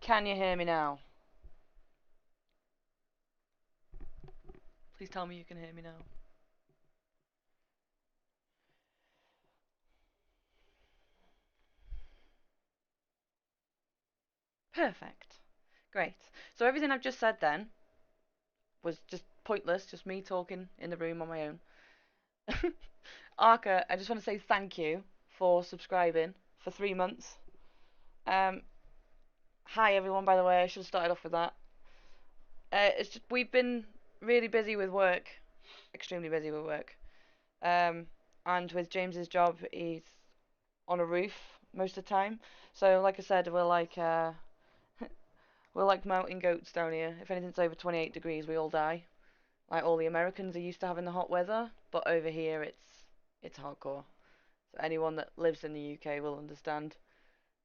Can you hear me now? Please tell me you can hear me now. Perfect. Great. So everything I've just said then was just pointless, just me talking in the room on my own. Arca, I just want to say thank you for subscribing for 3 months. Um, Hi everyone, by the way, I should have started off with that. It's just, we've been really busy with work, extremely busy with work. Um, and with James's job, he's on a roof most of the time. So, like I said, we're like mountain goats down here. If anything's over 28 degrees, we all die. Like all the Americans are used to having the hot weather, but over here it's hardcore. So anyone that lives in the UK will understand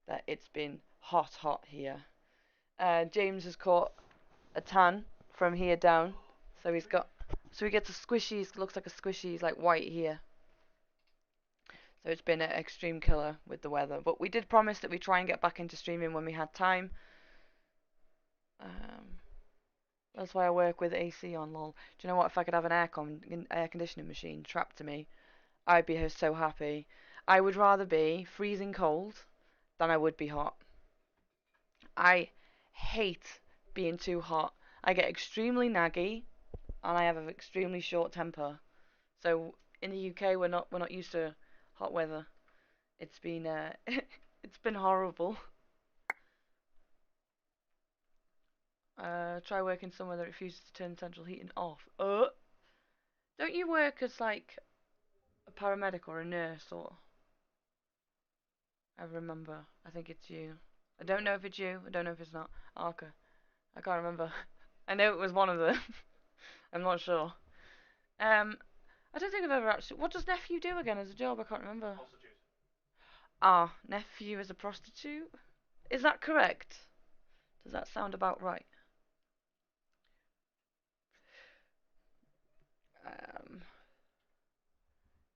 that it's been hot, hot here. James has caught a tan from here down, so he gets a squishy. Looks like a squishy. He's like white here. So it's been an extreme killer with the weather. But we did promise that we'd try and get back into streaming when we had time. Um, that's why I work with AC on, lol. Do you know what? If I could have an air conditioning machine trapped to me, I'd be so happy. I would rather be freezing cold than I would be hot. I hate being too hot. I get extremely naggy and I have an extremely short temper. So in the UK, we're not used to hot weather. It's been it's been horrible. Try working somewhere that refuses to turn central heating off. Don't you work as like a paramedic or a nurse or? I remember. I think it's you. I don't know if it's you. I don't know if it's not. Arca. I can't remember. I know it was one of them. I'm not sure. I don't think I've ever actually. What does nephew do again as a job? I can't remember. Prostitute. Ah, nephew is a prostitute. Is that correct? Does that sound about right? Um,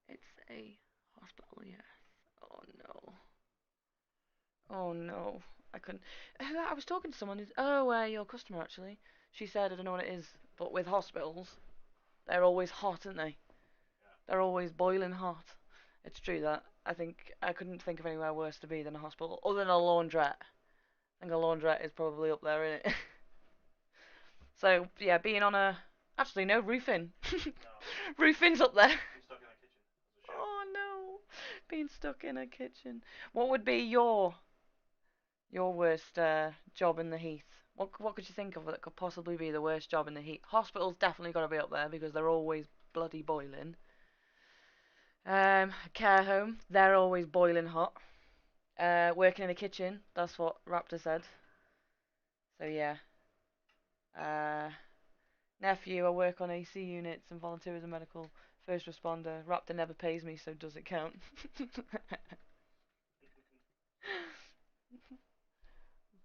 it's a hospital, yes. Oh no. Oh no. I couldn't. I was talking to someone who's. Oh, your customer actually. She said, I don't know what it is, but with hospitals, they're always hot, aren't they? Yeah. They're always boiling hot. It's true that. I think I couldn't think of anywhere worse to be than a hospital, other than a laundrette. I think a laundrette is probably up there, isn't it? So yeah, being on a actually no roofing. No. Roofing's up there. Being stuck in a kitchen as a chef. Oh no, being stuck in a kitchen. What would be your worst job in the heat? What could you think of that could possibly be the worst job in the heat? Hospitals definitely got to be up there because they're always bloody boiling. Care home, they're always boiling hot. Working in a kitchen, that's what Raptor said. So yeah. Uh, Nephew, I work on AC units and volunteer as a medical first responder. Raptor never pays me, so does it count?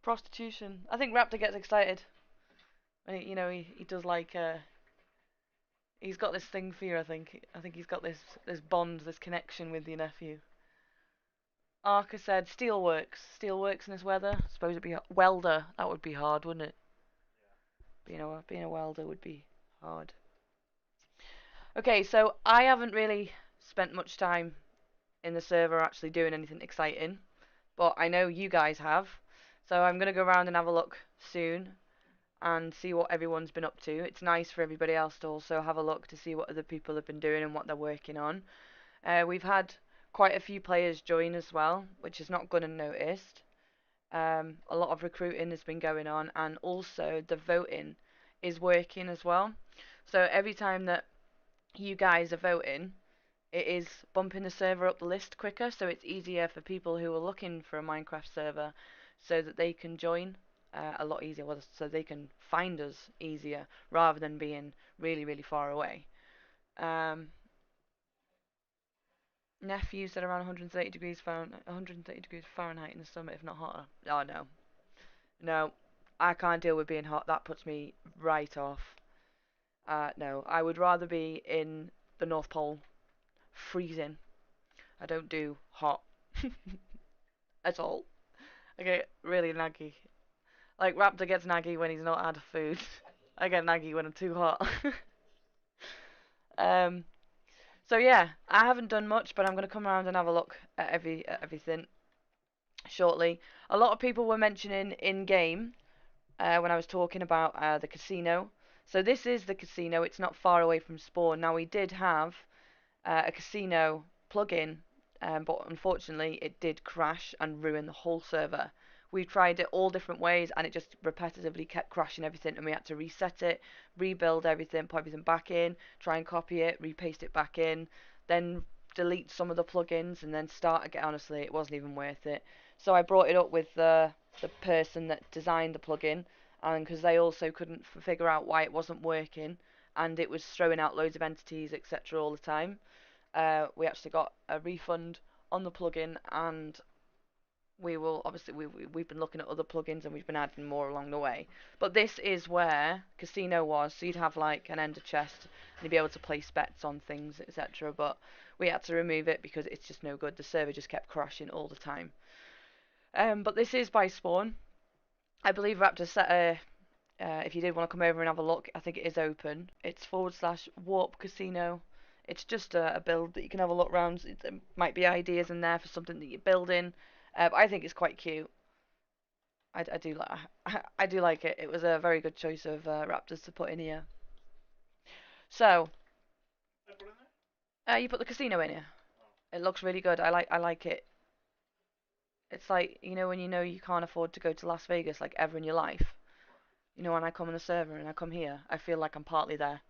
Prostitution. I think Raptor gets excited. He does like he's got this thing for you. I think he's got this bond, this connection with your nephew. Arca said steelworks. Steelworks in this weather. I suppose it'd be a welder. That would be hard, wouldn't it? Being a welder would be hard. Okay, so I haven't really spent much time in the server actually doing anything exciting, but I know you guys have. So I'm gonna go around and have a look soon and see what everyone's been up to. It's nice for everybody else to also have a look to see what other people have been doing and what they're working on. We've had quite a few players join as well, which is not gone unnoticed. A lot of recruiting has been going on, and also the voting is working as well. So every time that you guys are voting, it is bumping the server up the list quicker, so it's easier for people who are looking for a Minecraft server so that they can join a lot easier, well, so they can find us easier rather than being really, really far away. Um, Nephew said around 130 degrees Fahrenheit, 130 degrees Fahrenheit in the summer, if not hotter. Oh no, no, I can't deal with being hot. That puts me right off. No, I would rather be in the North Pole, freezing. I don't do hot at all. I get really naggy. Like Raptor gets naggy when he's not had food. I get naggy when I'm too hot. um. So yeah, I haven't done much, but I'm gonna come around and have a look at everything shortly. A lot of people were mentioning in game when I was talking about the casino. So this is the casino. It's not far away from spawn. Now we did have a casino plugin, but unfortunately it did crash and ruin the whole server. We tried it all different ways and it just repetitively kept crashing everything, and we had to reset it, rebuild everything, put everything back in, try and copy it, repaste it back in, then delete some of the plugins and then start again. Honestly, it wasn't even worth it. So I brought it up with the person that designed the plugin, and because they also couldn't figure out why it wasn't working and it was throwing out loads of entities, etc., all the time. We actually got a refund on the plugin, and we will obviously we've been looking at other plugins and we've been adding more along the way. But this is where casino was, so you'd have like an ender chest and you'd be able to place bets on things, etc. But we had to remove it because it's just no good. The server just kept crashing all the time. But this is by spawn. I believe Raptor set a if you did want to come over and have a look, I think it is open. It's /warp casino. It's just a build that you can have a look around. There might be ideas in there for something that you're building. But I think it's quite cute. I do like I do like it. It was a very good choice of Raptors to put in here. So I put in there? you put the casino in here. Oh. It looks really good. I like it. It's like, when you can't afford to go to Las Vegas like ever in your life. When I come on the server and I come here, I feel like I'm partly there.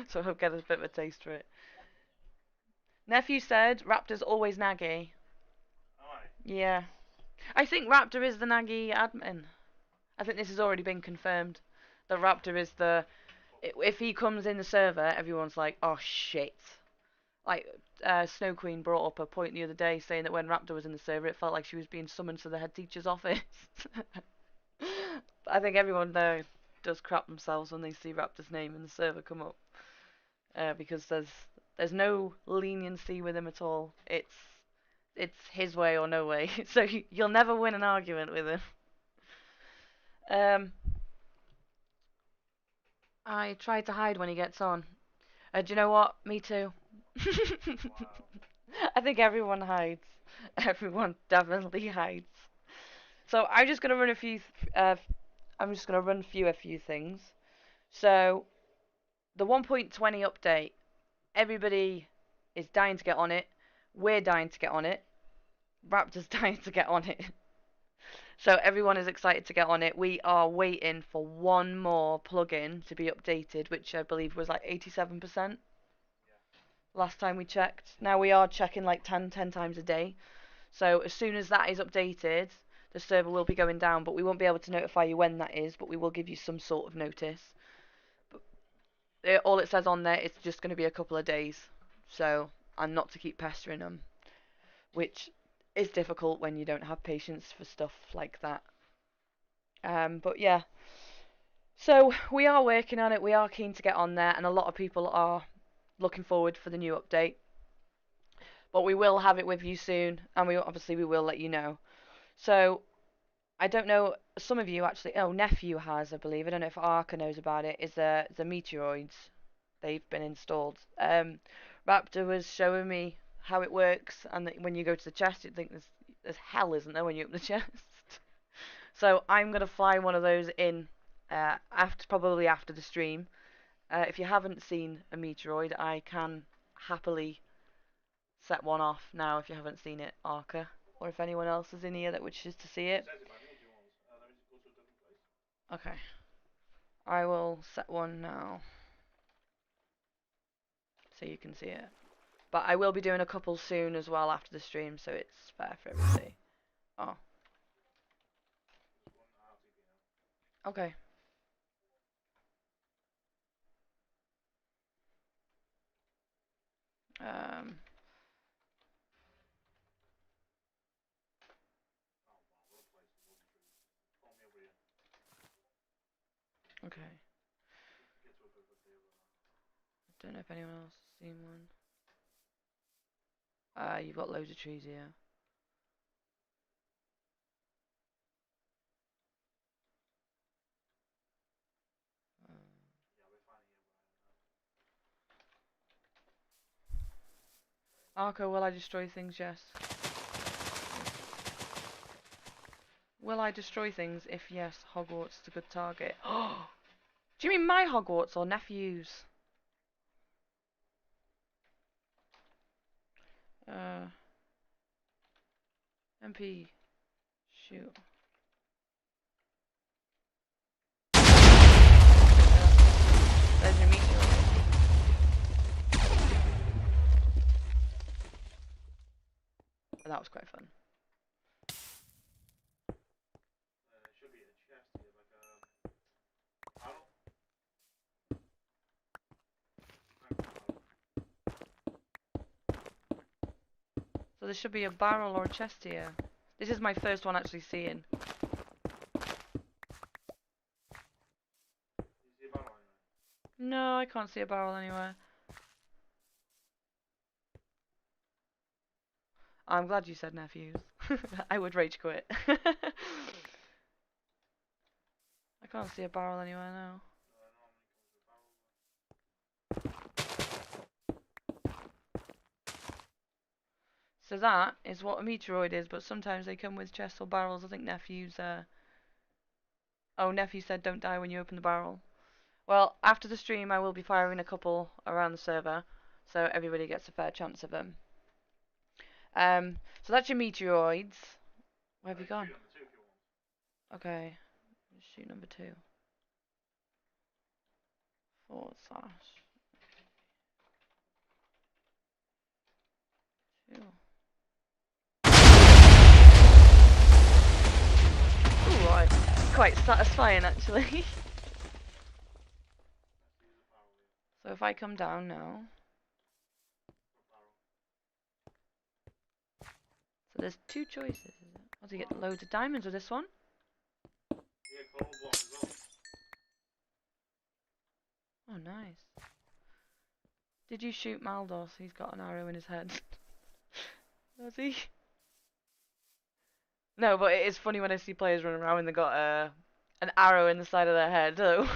So I'll get a bit of a taste for it. Nephew said Raptor's always naggy. Alright. Yeah. I think Raptor is the naggy admin. I think this has already been confirmed. That Raptor is the... If he comes in the server, everyone's like, oh shit. Like, Snow Queen brought up a point the other day saying that when Raptor was in the server, it felt like she was being summoned to the head teacher's office. I think everyone there does crap themselves when they see Raptor's name in the server come up. Because there's no leniency with him at all. It's his way or no way. So you'll never win an argument with him. Um, I try to hide when he gets on. Do you know what? Me too. Wow. I think everyone hides. Everyone definitely hides. So I'm just gonna run a few. I'm just gonna run through a few things. So the 1.20 update. Everybody is dying to get on it. We're dying to get on it. Raptor's dying to get on it. So everyone is excited to get on it. We are waiting for one more plugin to be updated, which I believe was like 87% last time we checked. Now we are checking like 10 times a day. So as soon as that is updated, the server will be going down, but we won't be able to notify you when that is, but we will give you some sort of notice. But all it says on there is just going to be a couple of days. So, and not to keep pestering them, which is difficult when you don't have patience for stuff like that. But yeah, so we are working on it. We are keen to get on there, and a lot of people are looking forward for the new update. But we will have it with you soon, and we will let you know. So I don't know. Some of you actually. Oh, nephew has, I believe. I don't know if Arca knows about it. Is the meteoroids? They've been installed. Raptor was showing me how it works, and that when you go to the chest, you think there's hell, isn't there, when you open the chest? So I'm gonna fly one of those in probably after the stream. If you haven't seen a meteoroid, I can happily set one off now if you haven't seen it, Arca, or if anyone else is in here that wishes to see it. Says it by me if you want. Let me just go to a different place. Okay, I will set one now so you can see it. But I will be doing a couple soon as well after the stream, so it's fair for everybody. Oh, Just one RTP now. okay. Um, Oh wow, what a place. There's loads of trees. Follow me over here. okay. Get to a bit of a clearer. Don't know if anyone else has seen one. You've got loads of trees here. Arco, will I destroy things? Yes. Will I destroy things? If yes, Hogwarts is a good target. Do you mean my Hogwarts or nephew's? MP. Shoot. There's your meteor. Oh, that was quite fun. It should be a chest here, like barrel. So there should be a barrel or a chest here. This is my first one actually seeing. You see a barrel anywhere? No, I can't see a barrel anywhere. I'm glad you said nephews. I would rage quit. I can't see a barrel anywhere now. So that is what a meteoroid is, but sometimes they come with chests or barrels. I think nephews, oh, nephew said don't die when you open the barrel. Well, after the stream I will be firing a couple around the server, so everybody gets a fair chance of them. So that's your meteoroids. Where have you gone? Okay, shoot number 2. /2. Ooh, right. Quite satisfying actually. So if I come down now. So there's 2 choices. What do you get? Loads of diamonds with this one? Oh, nice. Did you shoot Maldos? He's got an arrow in his head. Does he? No, but it is funny when I see players running around and they got an arrow in the side of their head. So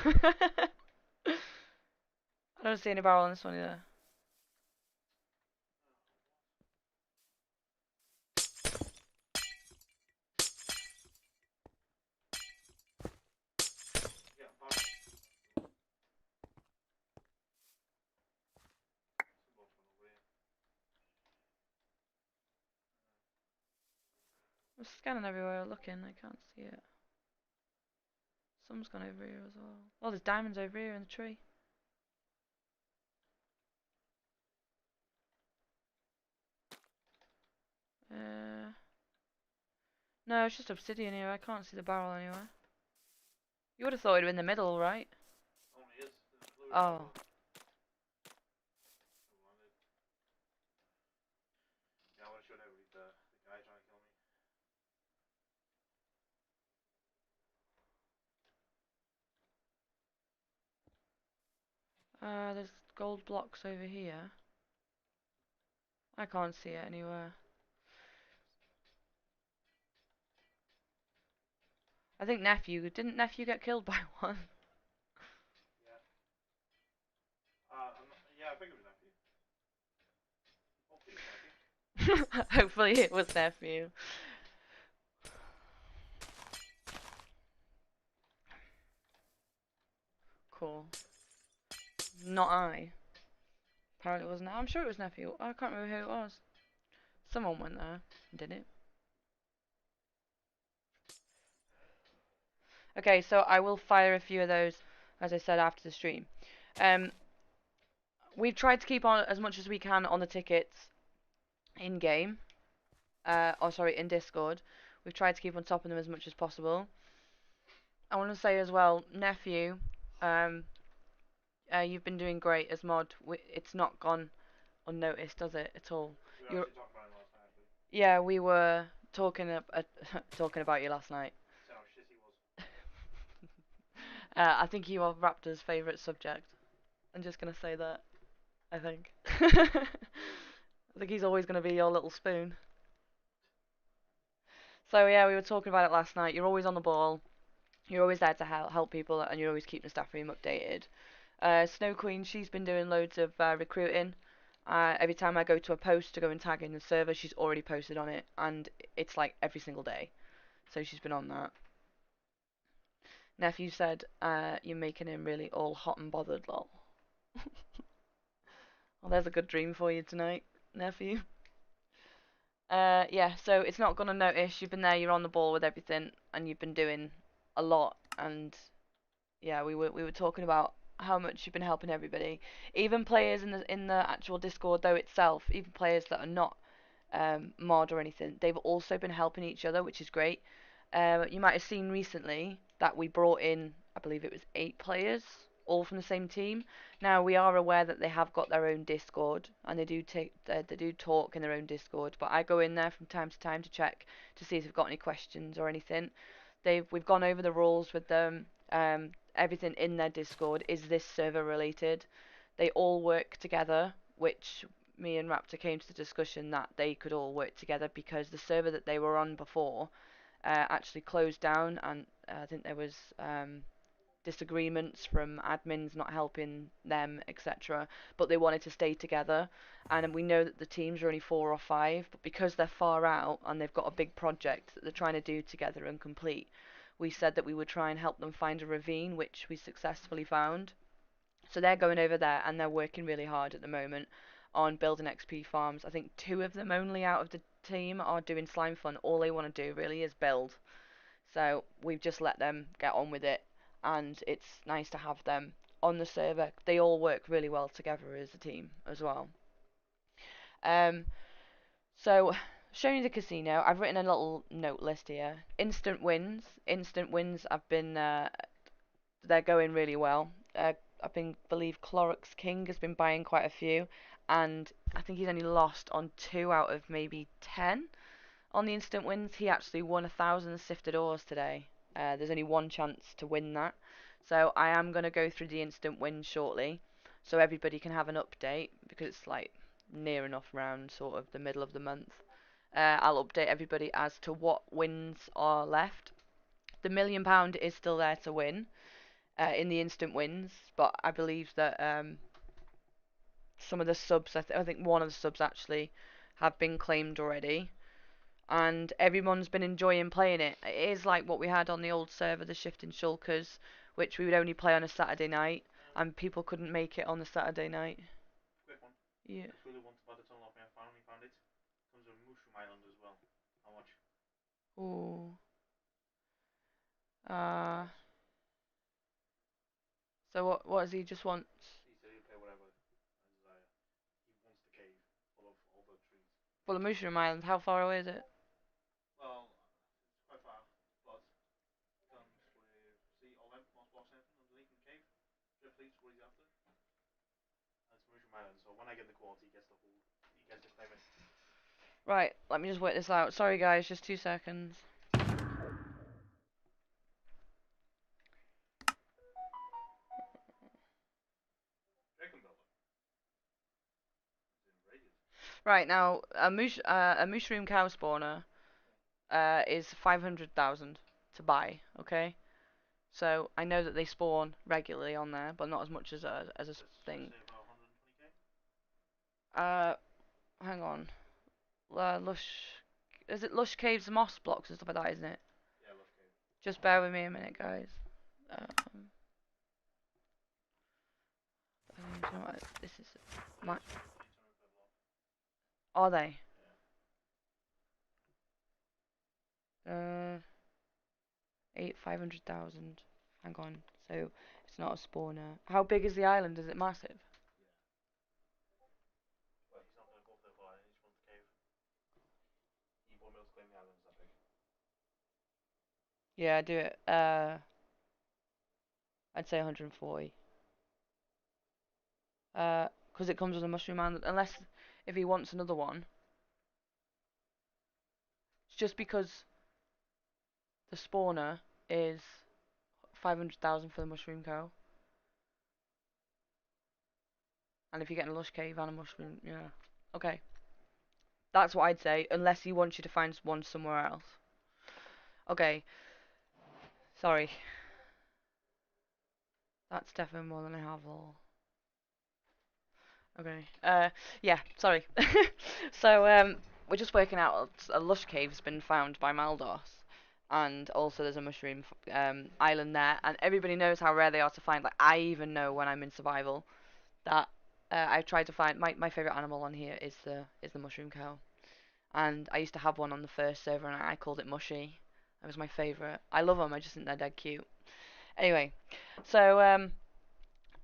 I don't see any barrel on this one either. I'm scanning everywhere looking, I can't see it. Some's gone over here as well. Oh, there's diamonds over here in the tree. No, it's just obsidian here. I can't see the barrel anywhere. You would have thought it'd be in the middle, right? Oh. Yeah, I would have showed everybody the guy trying to kill me. There's gold blocks over here. I can't see it anywhere. I think didn't nephew get killed by one? Yeah. Yeah, I think it was nephew. Hopefully it was nephew. Hopefully it was nephew. Cool. Not I. Apparently it wasn't. I'm sure it was nephew. I can't remember who it was. Someone went there and did it. Okay, so I will fire a few of those, as I said, after the stream. We've tried to keep on as much as we can on the tickets in game. In Discord. We've tried to keep on top of them as much as possible. I want to say as well, nephew, you've been doing great as mod. It's not gone unnoticed, does it, at all? We were actually talking about it last night, actually. Yeah, we were talking talking about you last night. That's how shit he was. I think you are Raptor's favourite subject. I'm just gonna say that. I think. I think he's always gonna be your little spoon. So yeah, we were talking about it last night. You're always on the ball. You're always there to help people, and you always keep the staff room updated. Snow Queen, she's been doing loads of recruiting. Every time I go to a post to go and tag in the server, she's already posted on it, and it's like every single day. So she's been on that. Nephew said, you're making him really all hot and bothered, lol. Well, there's a good dream for you tonight, nephew. Yeah, so it's not gonna notice. You've been there, you're on the ball with everything, and you've been doing a lot. And yeah, we were talking about how much you've been helping everybody, even players in the actual Discord though itself, even players that are not mod or anything. They've also been helping each other, which is great. You might have seen recently that we brought in, I believe it was 8 players, all from the same team. Now we are aware that they have got their own Discord and they do talk in their own Discord. But I go in there from time to time to check to see if they've got any questions or anything. We've gone over the rules with them. Everything in their Discord is this server related. They all work together, which me and Raptor came to the discussion that they could all work together because the server that they were on before actually closed down, and I think there was disagreements from admins not helping them, etc. But they wanted to stay together, and we know that the teams are only 4 or 5, but because they're far out and they've got a big project that they're trying to do together and complete, we said that we would try and help them find a ravine, which we successfully found. So they're going over there and they're working really hard at the moment on building XP farms. I think 2 of them only out of the team are doing slime fun. All they want to do really is build. So we've just let them get on with it, and it's nice to have them on the server. They all work really well together as a team as well. Um, so showing you the casino, I've written a little note list here. Instant wins. Instant wins have been they're going really well. Believe Clorix King has been buying quite a few, and I think he's only lost on 2 out of maybe 10 on the instant wins. He actually won 1,000 sifted ores today. There's only one chance to win that, so I am going to go through the instant wins shortly, so everybody can have an update because it's like near enough round sort of the middle of the month. I'll update everybody as to what wins are left. The £1,000,000 is still there to win in the instant wins, but I believe that some of the subs, I think one of the subs actually have been claimed already, and everyone's been enjoying playing it. It is like what we had on the old server, the Shifting Shulkers, which we would only play on a Saturday night, and people couldn't make it on the Saturday night. Quick one. Yeah. Just really want to buy the tunnel off me. I finally found it. Comes with Mushroom Island as well. How much? Ooh. Price. So what does he just want? He said he'll pay whatever I desire. He wants the cave full of all the trees. For the Mushroom Island, how far away is it? Well, it's quite far, but it comes with, see, all them moss blocks and everything underneath in the cave. Drift leads what he's after. That's Mushroom Island, so when I get the quad, he gets the whole, he gets to claim it. Right, let me just work this out. Sorry guys, just 2 seconds. Dragon Builder. It's in Radiant. Right, now a mushroom cow spawner is 500,000 to buy, okay? So I know that they spawn regularly on there, but not as much as a thing. Say about 120k. Uh, hang on. Lush, is it Lush Caves moss blocks and stuff like that, isn't it? Yeah, Lush Cave. Just bear with me a minute, guys. Um, you know what, this is my. Are they? Uh, 500,000. Hang on. So it's not a spawner. How big is the island? Is it massive? But he's not going to go for the fly, he just wants the cave. He won't be able to claim the island, is that big? Yeah, do it. I'd say 140. Because it comes with a mushroom island. Unless if he wants another one. It's just because the spawner is 500,000 for the mushroom cow. And if you're getting a lush cave and a mushroom, yeah. Okay. That's what I'd say, unless he wants you to find one somewhere else. Okay. Sorry. That's definitely more than I have all. Okay. Yeah. Sorry. So we're just working out. A lush cave's been found by Maldos, and also there's a mushroom island there, and everybody knows how rare they are to find. Like I even know when I'm in survival that I've tried to find my favorite animal on here is the mushroom cow, and I used to have one on the first server, and I called it Mushy. That was my favorite. I love them. I just think they're dead cute. Anyway, so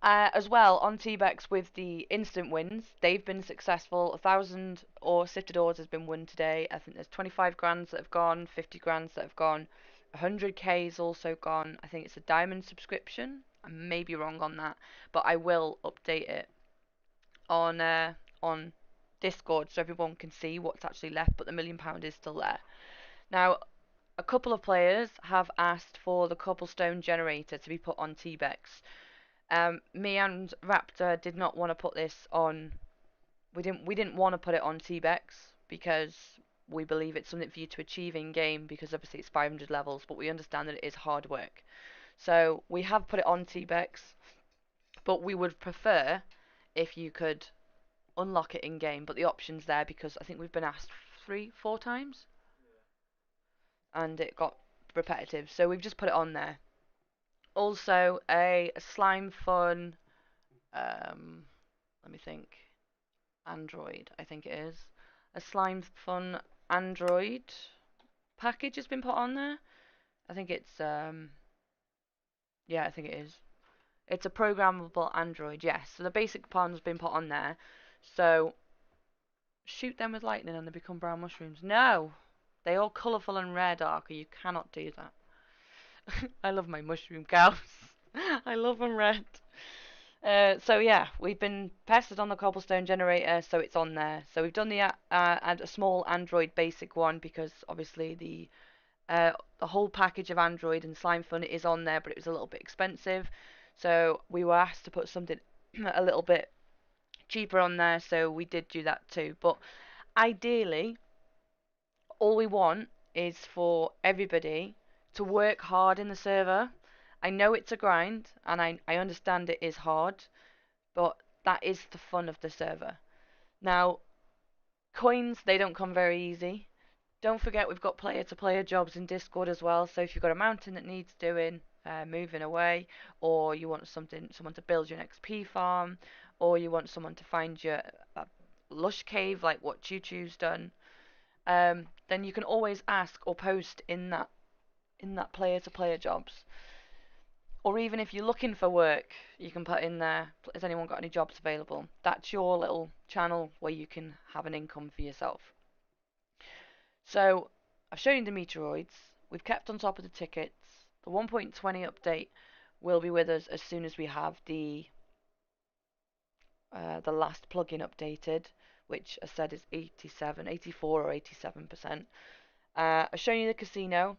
as well, on T-Bex with the instant wins, they've been successful. 1,000 or sifted ores has been won today. I think there's 25 grands that have gone, 50 grands that have gone, 100K's also gone. I think it's a diamond subscription. I may be wrong on that, but I will update it on Discord so everyone can see what's actually left. But the £1 million is still there. Now, a couple of players have asked for the cobblestone generator to be put on T-Bex. Me and Raptor did not want to put this on. We didn't want to put it on T-Bex because we believe it's something for you to achieve in game because obviously it's 500 levels, but we understand that it is hard work. So we have put it on T-Bex, but we would prefer if you could unlock it in game. But the option's there because I think we've been asked 3, 4 times, and it got repetitive. So we've just put it on there. Also, a slime fun. Um, Let me think. Android, I think it is. A Slime Fun Android package has been put on there. I think it's yeah, I think it is. It's a programmable Android, yes. So the basic pawn's been put on there. So shoot them with lightning and they become brown mushrooms. No! They all colourful and rare, Darker. You cannot do that. I love my mushroom cows. I love them red. So yeah, we've been pestered on the cobblestone generator, so it's on there. So we've done and a small Android basic one because obviously the whole package of Android and Slime Fun is on there, but it was a little bit expensive. So we were asked to put something a little bit cheaper on there, so we did do that too. But ideally, all we want is for everybody to work hard in the server. I know it's a grind, and I understand it is hard, but that is the fun of the server. Now, coins, they don't come very easy. Don't forget we've got player to player jobs in Discord as well, so if you've got a mountain that needs doing, moving away, or you want someone to build your XP farm, or you want someone to find your lush cave like what Choo Choo's done, then you can always ask or post in that player to player jobs. Or even if you're looking for work, you can put in there, has anyone got any jobs available? That's your little channel where you can have an income for yourself. So, I've shown you the meteoroids. We've kept on top of the tickets. The 1.20 update will be with us as soon as we have the last plugin updated, which I said is 87, 84 or 87%. I've shown you the casino.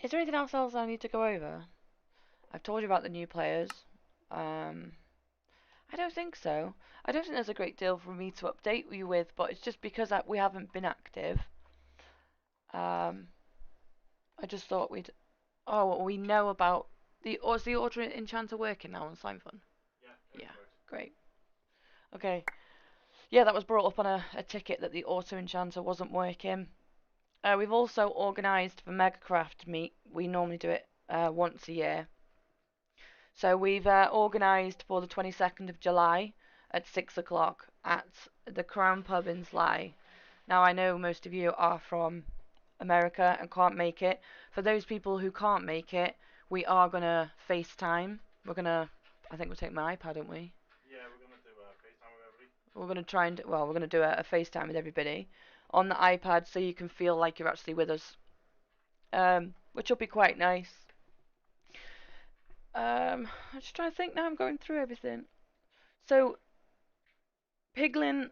Is there anything else I need to go over? I've told you about the new players. Um, I don't think so. I don't think there's a great deal for me to update you with, but it's just because we haven't been active. Um, I just thought we'd. Oh, well, we know about is the Auto Enchanter working now on Slime Fun? Yeah, Yeah, everything works. great. Okay. Yeah, that was brought up on a ticket that the Auto Enchanter wasn't working. We've also organised the MEGGA-CRAFT meet. We normally do it once a year. So we've organised for the 22nd of July at 6 o'clock at the Crown Pub in Sly. Now, I know most of you are from America and can't make it. For those people who can't make it, we are going to FaceTime. I think we'll take my iPad, aren't we? Yeah, we're gonna do a FaceTime with everybody. We're going to try and, well, we're going to do a FaceTime with everybody on the iPad so you can feel like you're actually with us, which will be quite nice. I'm just trying to think now, I'm going through everything. So, piglin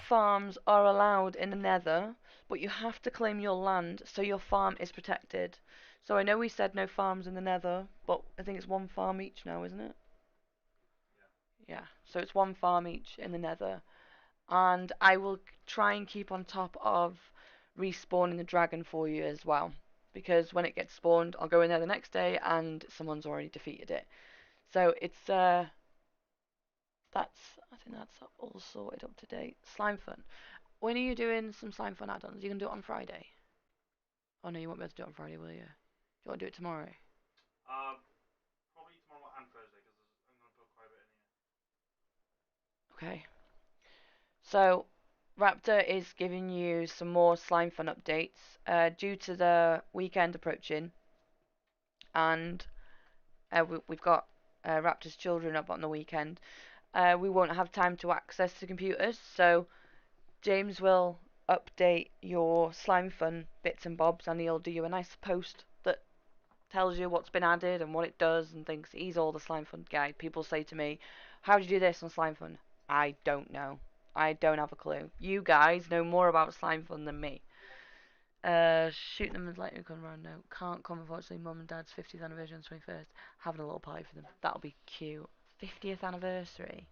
farms are allowed in the Nether, but you have to claim your land so your farm is protected. So I know we said no farms in the Nether, but I think it's one farm each now, isn't it? Yeah. So it's one farm each in the Nether, and I will try and keep on top of respawning the dragon for you as well, because when it gets spawned, I'll go in there the next day and someone's already defeated it. So it's that's I think that's all sorted up to date. Slime Fun. When are you doing some Slime Fun add-ons? You can do it on Friday. Oh no, you won't be able to do it on Friday, will you? Do you want to do it tomorrow? Probably tomorrow and Thursday because I'm going to put quite a bit in here. Okay. So, Raptor is giving you some more Slime Fun updates due to the weekend approaching, and we've got Raptor's children up on the weekend. We won't have time to access the computers, so James will update your Slime Fun bits and bobs, and he'll do you a nice post that tells you what's been added and what it does and things. He's all the Slime Fun guy. People say to me, "How do you do this on Slime Fun?" I don't know. I don't have a clue. You guys know more about Slime Fun than me. Shoot them as lightning come around. No, can't come unfortunately. Mum and Dad's 50th anniversary on the 21st. Having a little party for them. That'll be cute. 50th anniversary.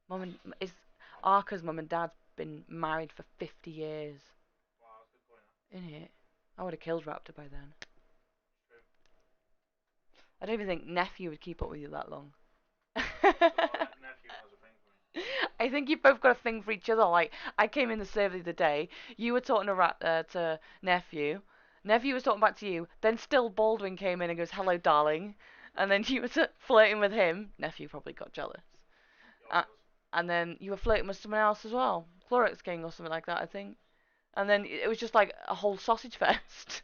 Mum and is Arca's mum and dad's been married for 50 years. Wow, that's good going, huh? In it, I would have killed Raptor by then. True. I don't even think nephew would keep up with you that long. So nephew has a thing for me. I think you both got a thing for each other. Like I came in the server the other day, you were talking to nephew, nephew was talking back to you. Then still Baldwin came in and goes, "Hello, darling," and then you were flirting with him. Nephew probably got jealous. He Uh, always does. and then you were flirting with someone else as well, Clorix King or something like that, I think. And then it was just like a whole sausage fest.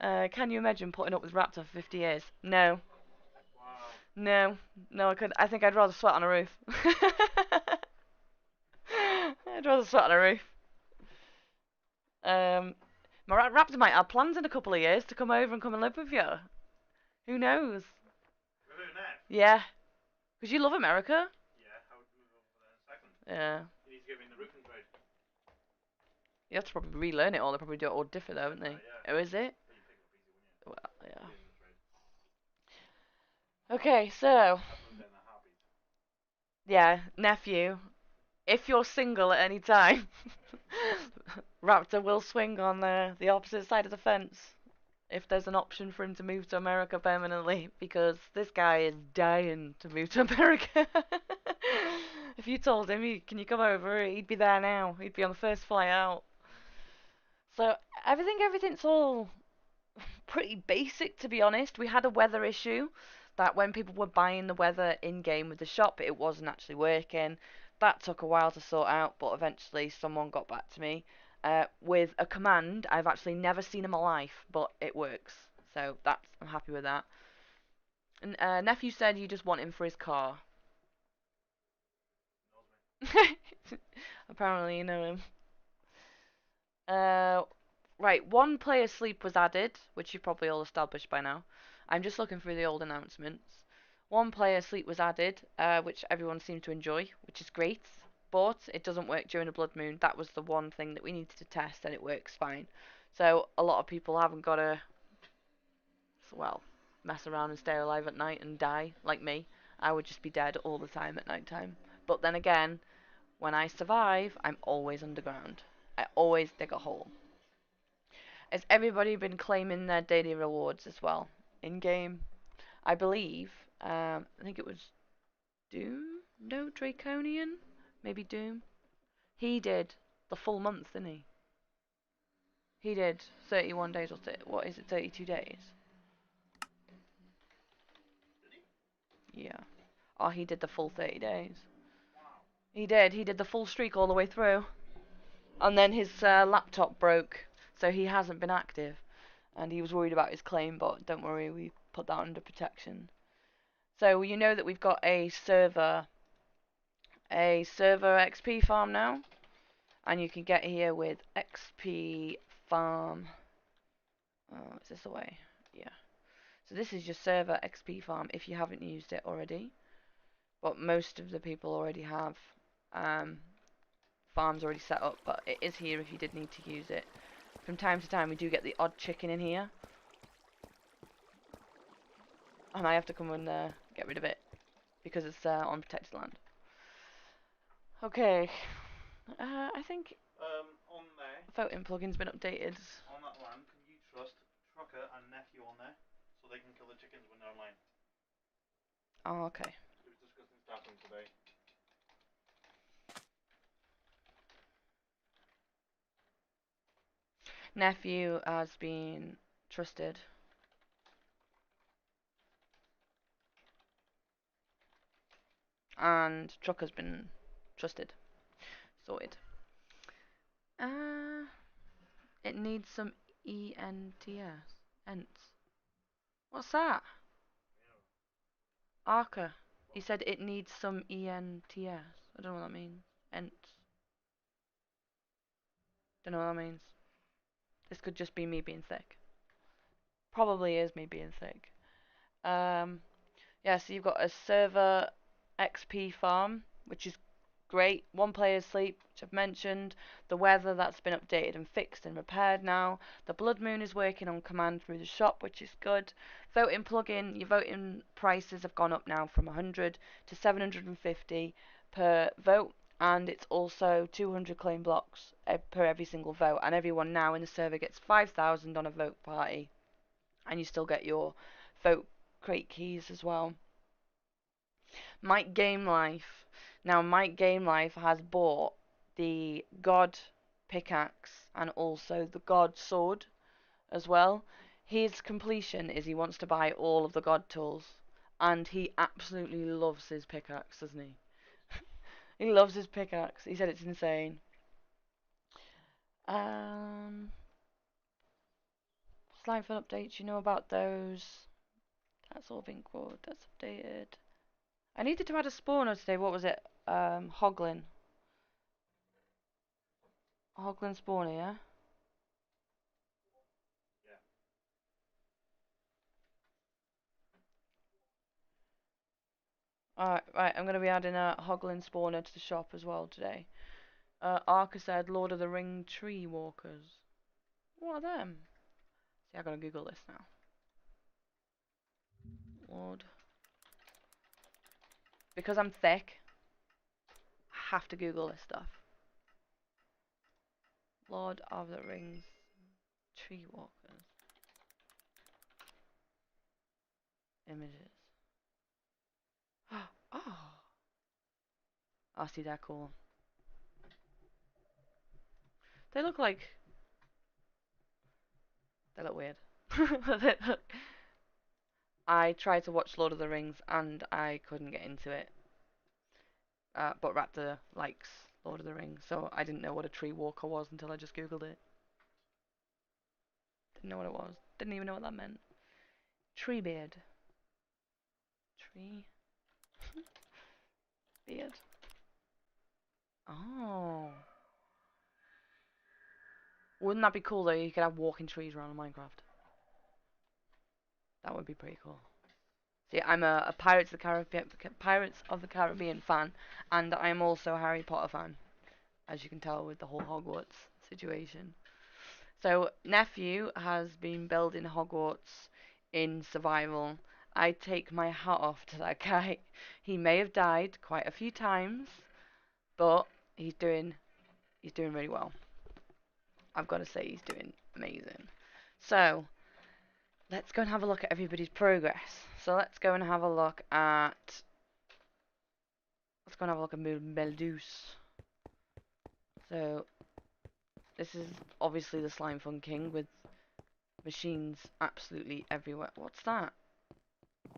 Can you imagine putting up with Raptor for 50 years? No. Wow. No. No, I could. I think I'd rather sweat on a roof. I'd rather sweat on a roof. My Raptor might have plans in a couple of years to come over and come and live with you. Who knows? With who, Nev? Yeah. Because you love America. Yeah, I would move over there in a second. Yeah. You need to give me the roofing trade. You have to probably relearn it all. They probably do it all different though, don't they? Yeah. Oh, is it? But you pick it up easy, wouldn't you? Well, yeah. Learning the trade. Okay, so I'd move there in a heartbeat. yeah, nephew, if you're single at any time, Raptor will swing on the opposite side of the fence if there's an option for him to move to America permanently, because this guy is dying to move to America. If you told him, can you come over, he'd be there now. He'd be on the first flight out. So everything's all pretty basic, to be honest. We had a weather issue that when people were buying the weather in game with the shop, it wasn't actually working. That took a while to sort out, but eventually someone got back to me with a command I've actually never seen in my life, but it works. So I'm happy with that. And nephew said you just want him for his car. Knows me. Apparently you know him. Right, one player sleep was added, which you've probably all established by now. I'm just looking through the old announcements. One player sleep was added, which everyone seemed to enjoy, which is great. But it doesn't work during a blood moon. That was the one thing that we needed to test, and it works fine. So a lot of people haven't got to, well, mess around and stay alive at night and die like me. I would just be dead all the time at night time. But then again, when I survive, I'm always underground. I always dig a hole. Has everybody been claiming their daily rewards as well in game? I believe. I think it was Doom. No, Draconian. Maybe Doom. He did the full month, didn't he? He did 31 days or what is it? 32 days. Did he? Yeah. Oh, he did the full 30 days. Wow. He did. He did the full streak all the way through. And then his laptop broke, so he hasn't been active. And he was worried about his claim, but don't worry, we put that under protection. So you know that we've got a server XP farm now, and you can get here with XP farm. Oh, is this the way? Yeah. So this is your server XP farm if you haven't used it already, but most of the people already have farms already set up. But it is here if you did need to use it. From time to time, we do get the odd chicken in here, and I have to come and get rid of it because it's on protected land. Okay. I think On there, voting plugin's been updated. on that land, can you trust Trucker and Nephew on there so they can kill the chickens when they're online? Oh, okay. It was discussing stuff today. Nephew has been trusted. And truck has been trusted. Sorted. Uh, it needs some ENTS. Ents. What's that? Arca. He said it needs some ENTS. I don't know what that means. Ents. Don't know what that means. This could just be me being thick. Probably is me being thick. Yeah, so you've got a server XP farm, which is great. One player's sleep, which I've mentioned. The weather that's been updated and fixed and repaired now. The Blood Moon is working on command through the shop, which is good. Voting plugin, your voting prices have gone up now from 100 to 750 per vote. And it's also 200 claim blocks per every single vote. And everyone now in the server gets 5,000 on a vote party. And you still get your vote crate keys as well. Mike Game Life. Now, Mike Game Life has bought the God pickaxe and also the God sword as well. His completion is he wants to buy all of the God tools, and he absolutely loves his pickaxe, doesn't he? He loves his pickaxe. He said it's insane. Slime fun updates. You know about those. That's all been good. That's updated. I needed to add a spawner today. What was it? Hoglin. Hoglin spawner, yeah? Yeah. Alright, right, I'm going to be adding a Hoglin spawner to the shop as well today. Arca said Lord of the Ring tree walkers. What are them? See, I gotta Google this now. Lord. Because I'm thick, I have to Google this stuff. Lord of the Rings tree walkers. Images. Oh. I see, they're cool. They look like... They look weird. I tried to watch Lord of the Rings and I couldn't get into it. But Raptor likes Lord of the Rings, so I didn't know what a tree walker was until I just Googled it. Didn't know what it was. Didn't even know what that meant. Tree beard. Tree beard. Oh. Wouldn't that be cool though? You could have walking trees around in Minecraft. That would be pretty cool. See, I'm a Pirates of the Caribbean fan, and I'm also a Harry Potter fan, as you can tell with the whole Hogwarts situation. So, Nephew has been building Hogwarts in survival. I take my hat off to that guy. He may have died quite a few times, but he's doing really well. I've got to say he's doing amazing. So, let's go and have a look at everybody's progress. So let's go and have a look at Meldus. So this is obviously the Slime Fun King with machines absolutely everywhere. What's that?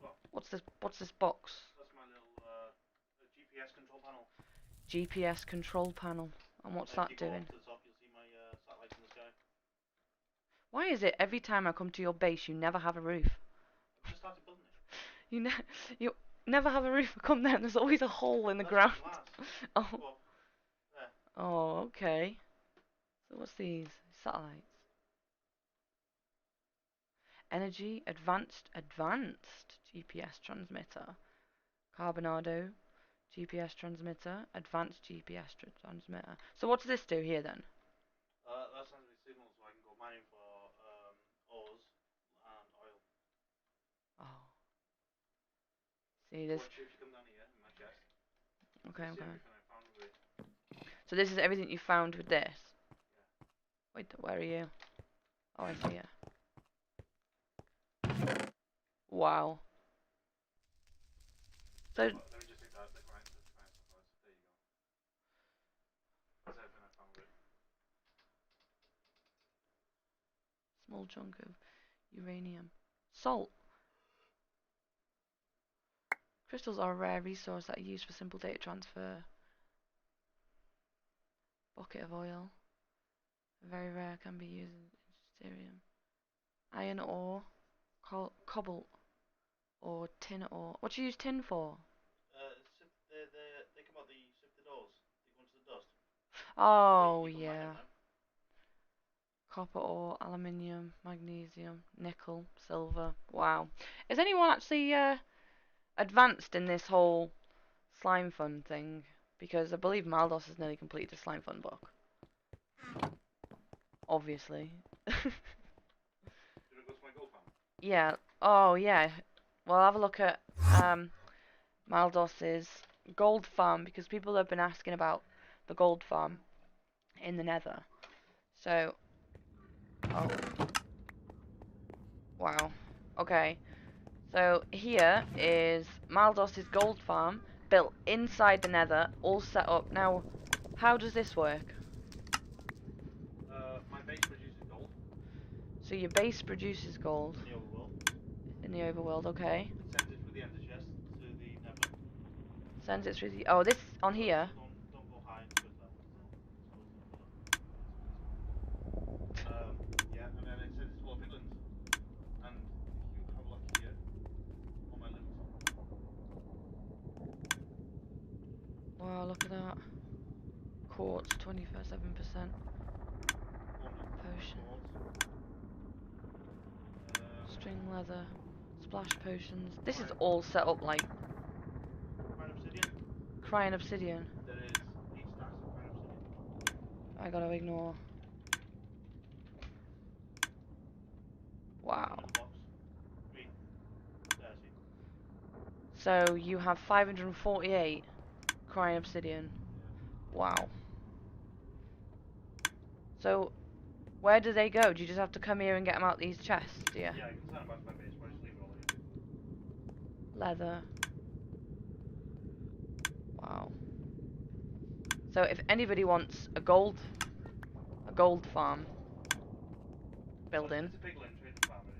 What? What's this box? That's my little GPS control panel. GPS control panel. And what's that doing? If you go up to the top, you'll see my satellites in the sky. Why is it every time I come to your base you never have a roof? I've just started building it. You never have a roof. Come down. There's always a hole in the ground. Oh. Well, there. Oh, okay. So what's these? Satellites. Energy, advanced GPS transmitter. Carbonado, GPS transmitter, advanced GPS transmitter. So what does this do here then? That sends me signals so I can go mining for ores and oil. Oh. See this? If you come down here in my chest. Okay, See okay. everything I found with it. So this is everything you found with this? Yeah. Wait, where are you? Oh, I see you. Wow. So Let me just take the client stuff first. There you go. That's everything I found with it. Small chunk of uranium. Salt. Crystals are a rare resource that are used for simple data transfer. Bucket of oil. Very rare, can be used in cerium. Iron ore. Cobalt. Or tin ore. What do you use tin for? They come out the sifted ores. They go into the dust. Oh, you can mine yeah. them. Copper ore, aluminium, magnesium, nickel, silver. Wow. Is anyone actually advanced in this whole slime fun thing? Because I believe Maldos has nearly completed the slime fun book. Obviously. Do you want to go to my gold farm? Yeah. Oh, yeah. Well, I'll have a look at Maldos's gold farm because people have been asking about the gold farm in the Nether. So, oh, wow. Okay. So here is Maldos's gold farm built inside the Nether, all set up. Now, how does this work? My base produces gold. So your base produces gold In the overworld. in the overworld, okay? It sends it through the ender chest to the nether. Sends it through the this on here. So don't go high into it level. There's no exposed nether. Yeah, and then it sends it to all piglins. And if you have a look here on my loot. Wow, look at that. Quartz, 27%. Potion. String leather. Splash potions. This is all set up like Fine obsidian. crying obsidian. There is 8 stacks of fine obsidian. I gotta ignore. Wow. One in the box. 3. There, see. So you have 548 crying obsidian. Yeah. Wow. So where do they go? Do you just have to come here and get them out these chests? Yeah. Yeah, I can send them back to my base, but I just leave it all here. Leather. Wow. So if anybody wants a gold farm building, It's a piglin trading farm, it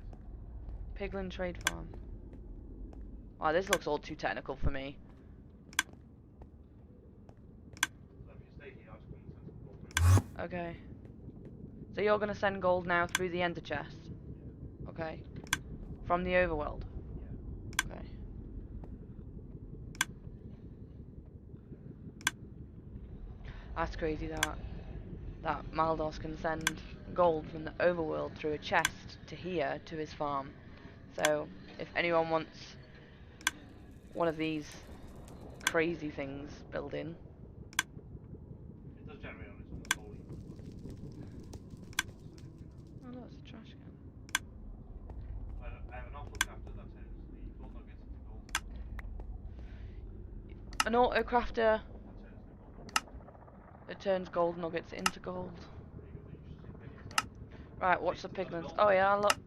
is. piglin trade farm. Wow, this looks all too technical for me. So if you stay here, I'll just come and send some gold through. Okay. So you're gonna send gold now through the ender chest? Yeah. Okay. From the overworld? Yeah. Okay. That's crazy that Maldos can send gold from the overworld through a chest to here to his farm. So if anyone wants one of these crazy things building. It does generate on its own slowly. Oh look, it's a trash can. I have an awful crafter that turns the gold nuggets into gold. An auto crafter That turns the gold nuggets. that turns gold nuggets into gold. There you go, you should see the piglins now. Right, watch See, the that's piglins. gold. Oh yeah, look.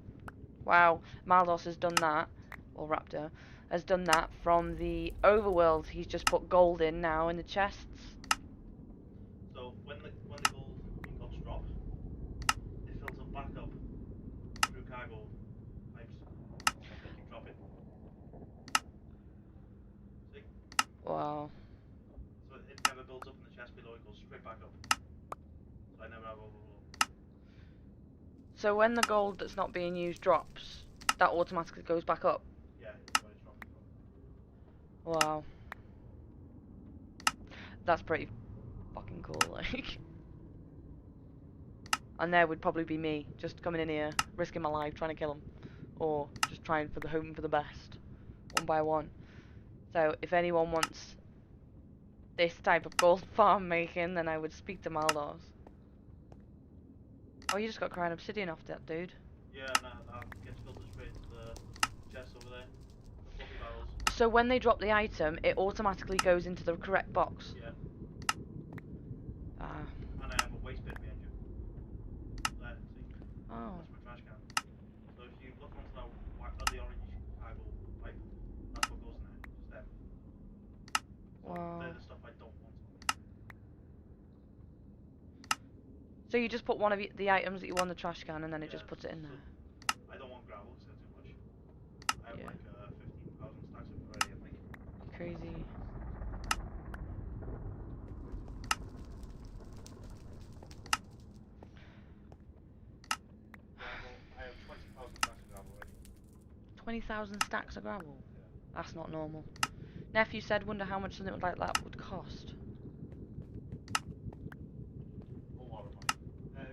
Wow, Maldos has done that, or Raptor has done that from the overworld. He's just put gold in now in the chests. So when the gold ingots drop, it fills them back up through cargo pipes that they keep dropping. See? Wow. So it never builds up in the chest below, it goes straight back up. So I never have overflow. So when the gold that's not being used drops, that automatically goes back up. Yeah, when it's dropping from. Wow. That's pretty fucking cool, like. And there would probably be me, just coming in here, risking my life, trying to kill him. Or just trying for the hoping for the best. One by one. So if anyone wants this type of gold farm making, then I would speak to Maldos. Oh, you just got crying obsidian off that dude. Yeah, and that gets filtered straight into the chest over there. The fluffy barrels. So when they drop the item, it automatically goes into the correct box. Yeah. Ah. And I have a waste bin behind you. There, see? Oh. That's my trash can. So if you look onto the orange cargo pipe, that's what goes in there. Just them. So Wow. they're the stuff I don't want on me. So you just put one of the items that you want in the trash can, and then it Yeah, just puts it in so there. I don't want gravel, it's too much. I have Yeah. like 15,000 stacks of it already, I think. Crazy. Gravel, I have 20,000 stacks of gravel already. 20,000 stacks of gravel. Yeah. That's not normal. Nephew said, wonder how much something like that would cost. A lot of money.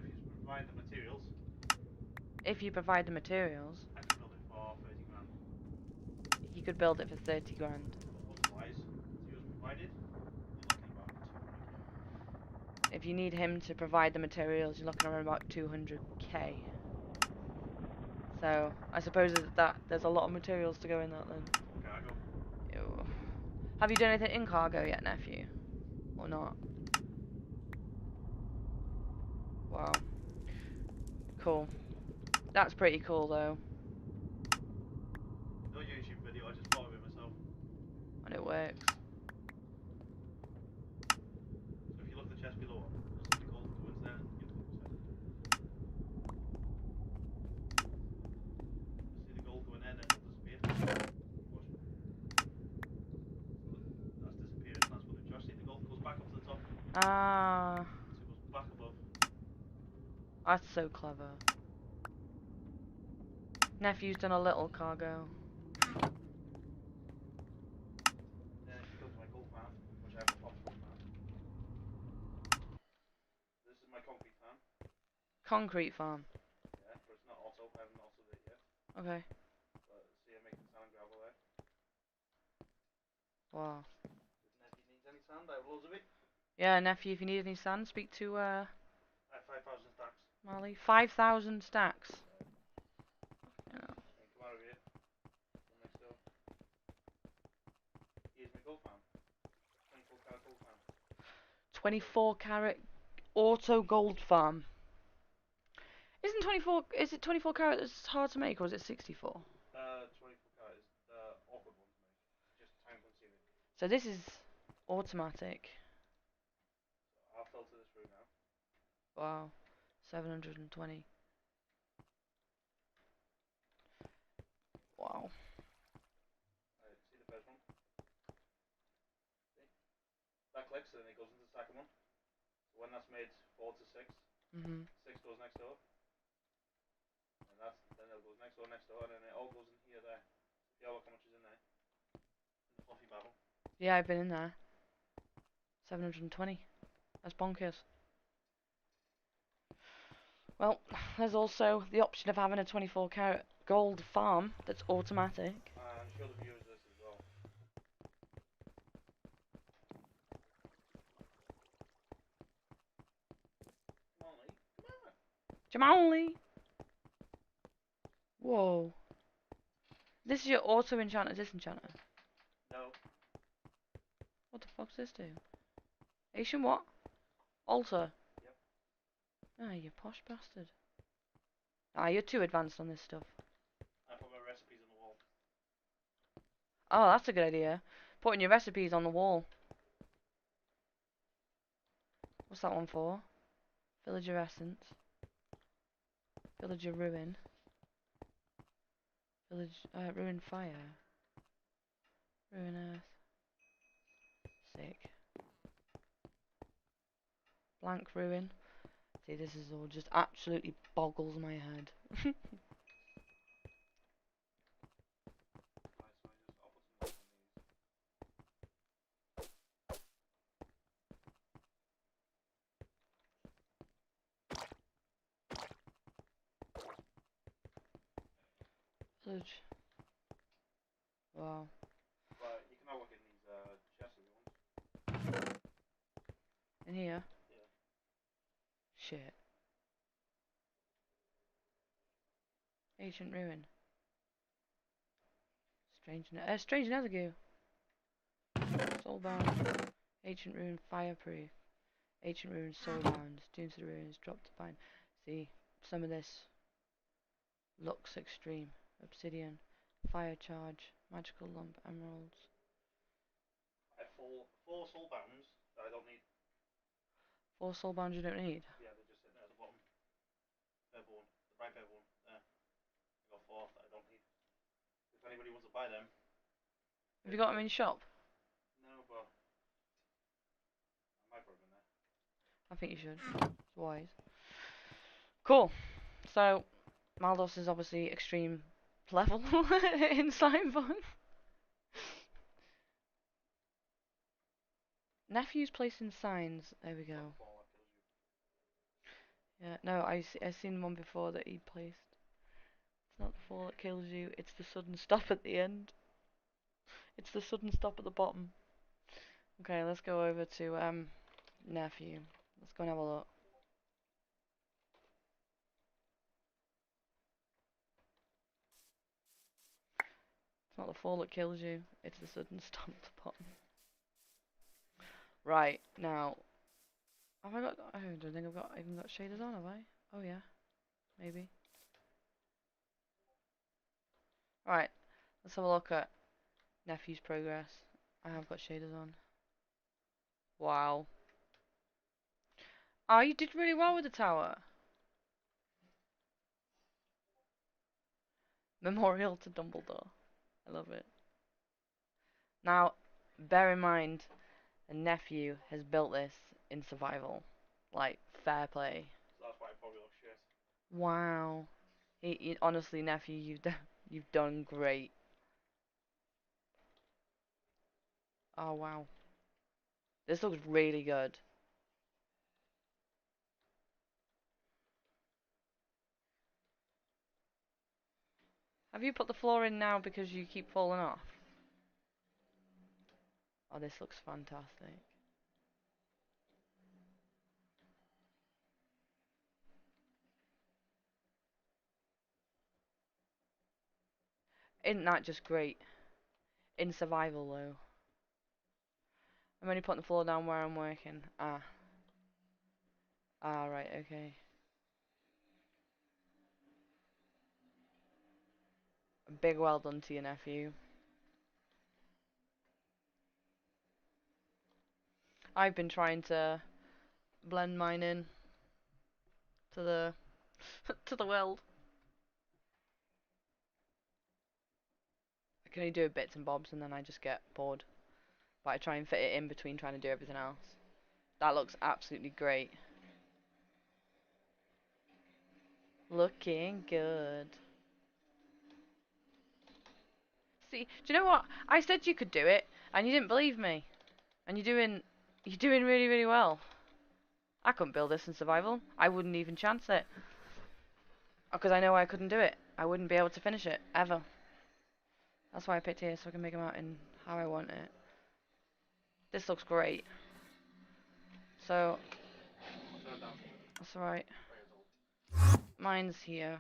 If you provide the materials, If you provide the materials, I could build it for 30 grand. you could build it for 30 grand. But otherwise, materials provided, you're looking about 200k. If you need him to provide the materials, you're looking around about 200k. So, I suppose that there's a lot of materials to go in that then. For cargo. Ew. Have you done anything in cargo yet, nephew? Or not? Wow. Cool. That's pretty cool though. No YouTube video, I just thought of it myself. And it works. So if you look at the chest below, you'll see the gold go into there and give the process. You'll see the gold go in there and then it'll disappear. Watch. So that's disappeared, transferred to chest. See the gold goes back up to the top. Ah, So it goes back above. that's so clever. Nephew's done a little cargo. Then if you go to my gold farm, which I have a optional farm. This is my concrete farm. Concrete farm. Yeah, but it's not auto. I haven't autoed it yet. Okay. But see, I'm making sand and gravel there. Wow. If Nephi needs any sand, I have loads of it. Yeah, nephew, if you need any sand, speak to I have 5,000 stacks. Marley. 5,000 stacks. Yeah. Yeah. And come out of here. Come next door. Here's my gold farm. 24 karat gold farm. 24 carat auto gold farm. Isn't 24, is it 24 carat that's hard to make, or is it 64? 24 karat is the awkward one to make. Just time consuming. So this is automatic. So I'll filter this through now. Wow. 720. Wow. See the first one? See? That clicks and then it goes into the second one. So when that's made 4 to 6, Mhm. 6 goes next door. And then it goes next door, and then it all goes in here there. So if you look how much is in there. In the fluffy barrel. Yeah, I've been in there. 720. That's bonkers. Well, there's also the option of having a 24 carat gold farm that's automatic. And show the viewers this as well. Come on, Lee. Come on. Jamali! Whoa. This is your auto enchanter disenchanter. No. What the fuck's this do? Asian what? Alter. Yep. Ah, you posh bastard. Ah, you're too advanced on this stuff. I put my recipes on the wall. Oh, that's a good idea. Putting your recipes on the wall. What's that one for? Villager essence. Villager ruin. Ruin fire. Ruin earth. Sick. Blank ruin. See, this is all just absolutely boggles my head. Right, so I'll put some lights on these. Village. Wow. But you can have a look in these chests if you want. In here? Yeah. Shit. Ancient ruin. Strange nether Soulbound. Ancient ruin fireproof. Ancient ruin soulbound. Dune to the ruins. Drop to bind. See, some of this looks extreme. Obsidian. Fire charge. Magical lump. Emeralds. I have four soul bounds that I don't need. 4 soulbound you don't need. Yeah, they're just sitting there at the tripod one there. I got 4 that I don't need. If anybody wants to buy them. Have you got them in shop? No, but I might put them in there. I think you should. It's wise. Cool. So, Maldos is obviously extreme level in slime fun. Nephew's placing signs. There we go. Yeah, no, I seen one before that he placed. It's not the fall that kills you, it's the sudden stop at the end. It's the sudden stop at the bottom. Okay, let's go over to Nephew. Let's go and have a look. It's not the fall that kills you, it's the sudden stop at the bottom. Right, now, have I got, I don't think I've even got shaders on, have I? Oh yeah, maybe. Right, let's have a look at Nephew's progress. I have got shaders on. Wow. Oh, you did really well with the tower. Memorial to Dumbledore. I love it. Now, bear in mind, a nephew has built this in survival. Like, fair play. So that's why it probably looks shit. Wow. Honestly, nephew, you've done great. Oh, wow. This looks really good. Have you put the floor in now because you keep falling off? Oh, this looks fantastic. Isn't that just great? In survival, though. I'm only putting the floor down where I'm working. Ah. Ah, right, okay. A big well done to your nephew. I've been trying to blend mine in to the to the world. I can only do bits and bobs and then I just get bored. But I try and fit it in between trying to do everything else. That looks absolutely great. Looking good. See, do you know what? I said you could do it and you didn't believe me. And you're doing really, really well. I couldn't build this in survival. I wouldn't even chance it. Because I know I couldn't do it. I wouldn't be able to finish it, ever. That's why I picked here, so I can make them out in how I want it. This looks great. So, that's alright. Mine's here.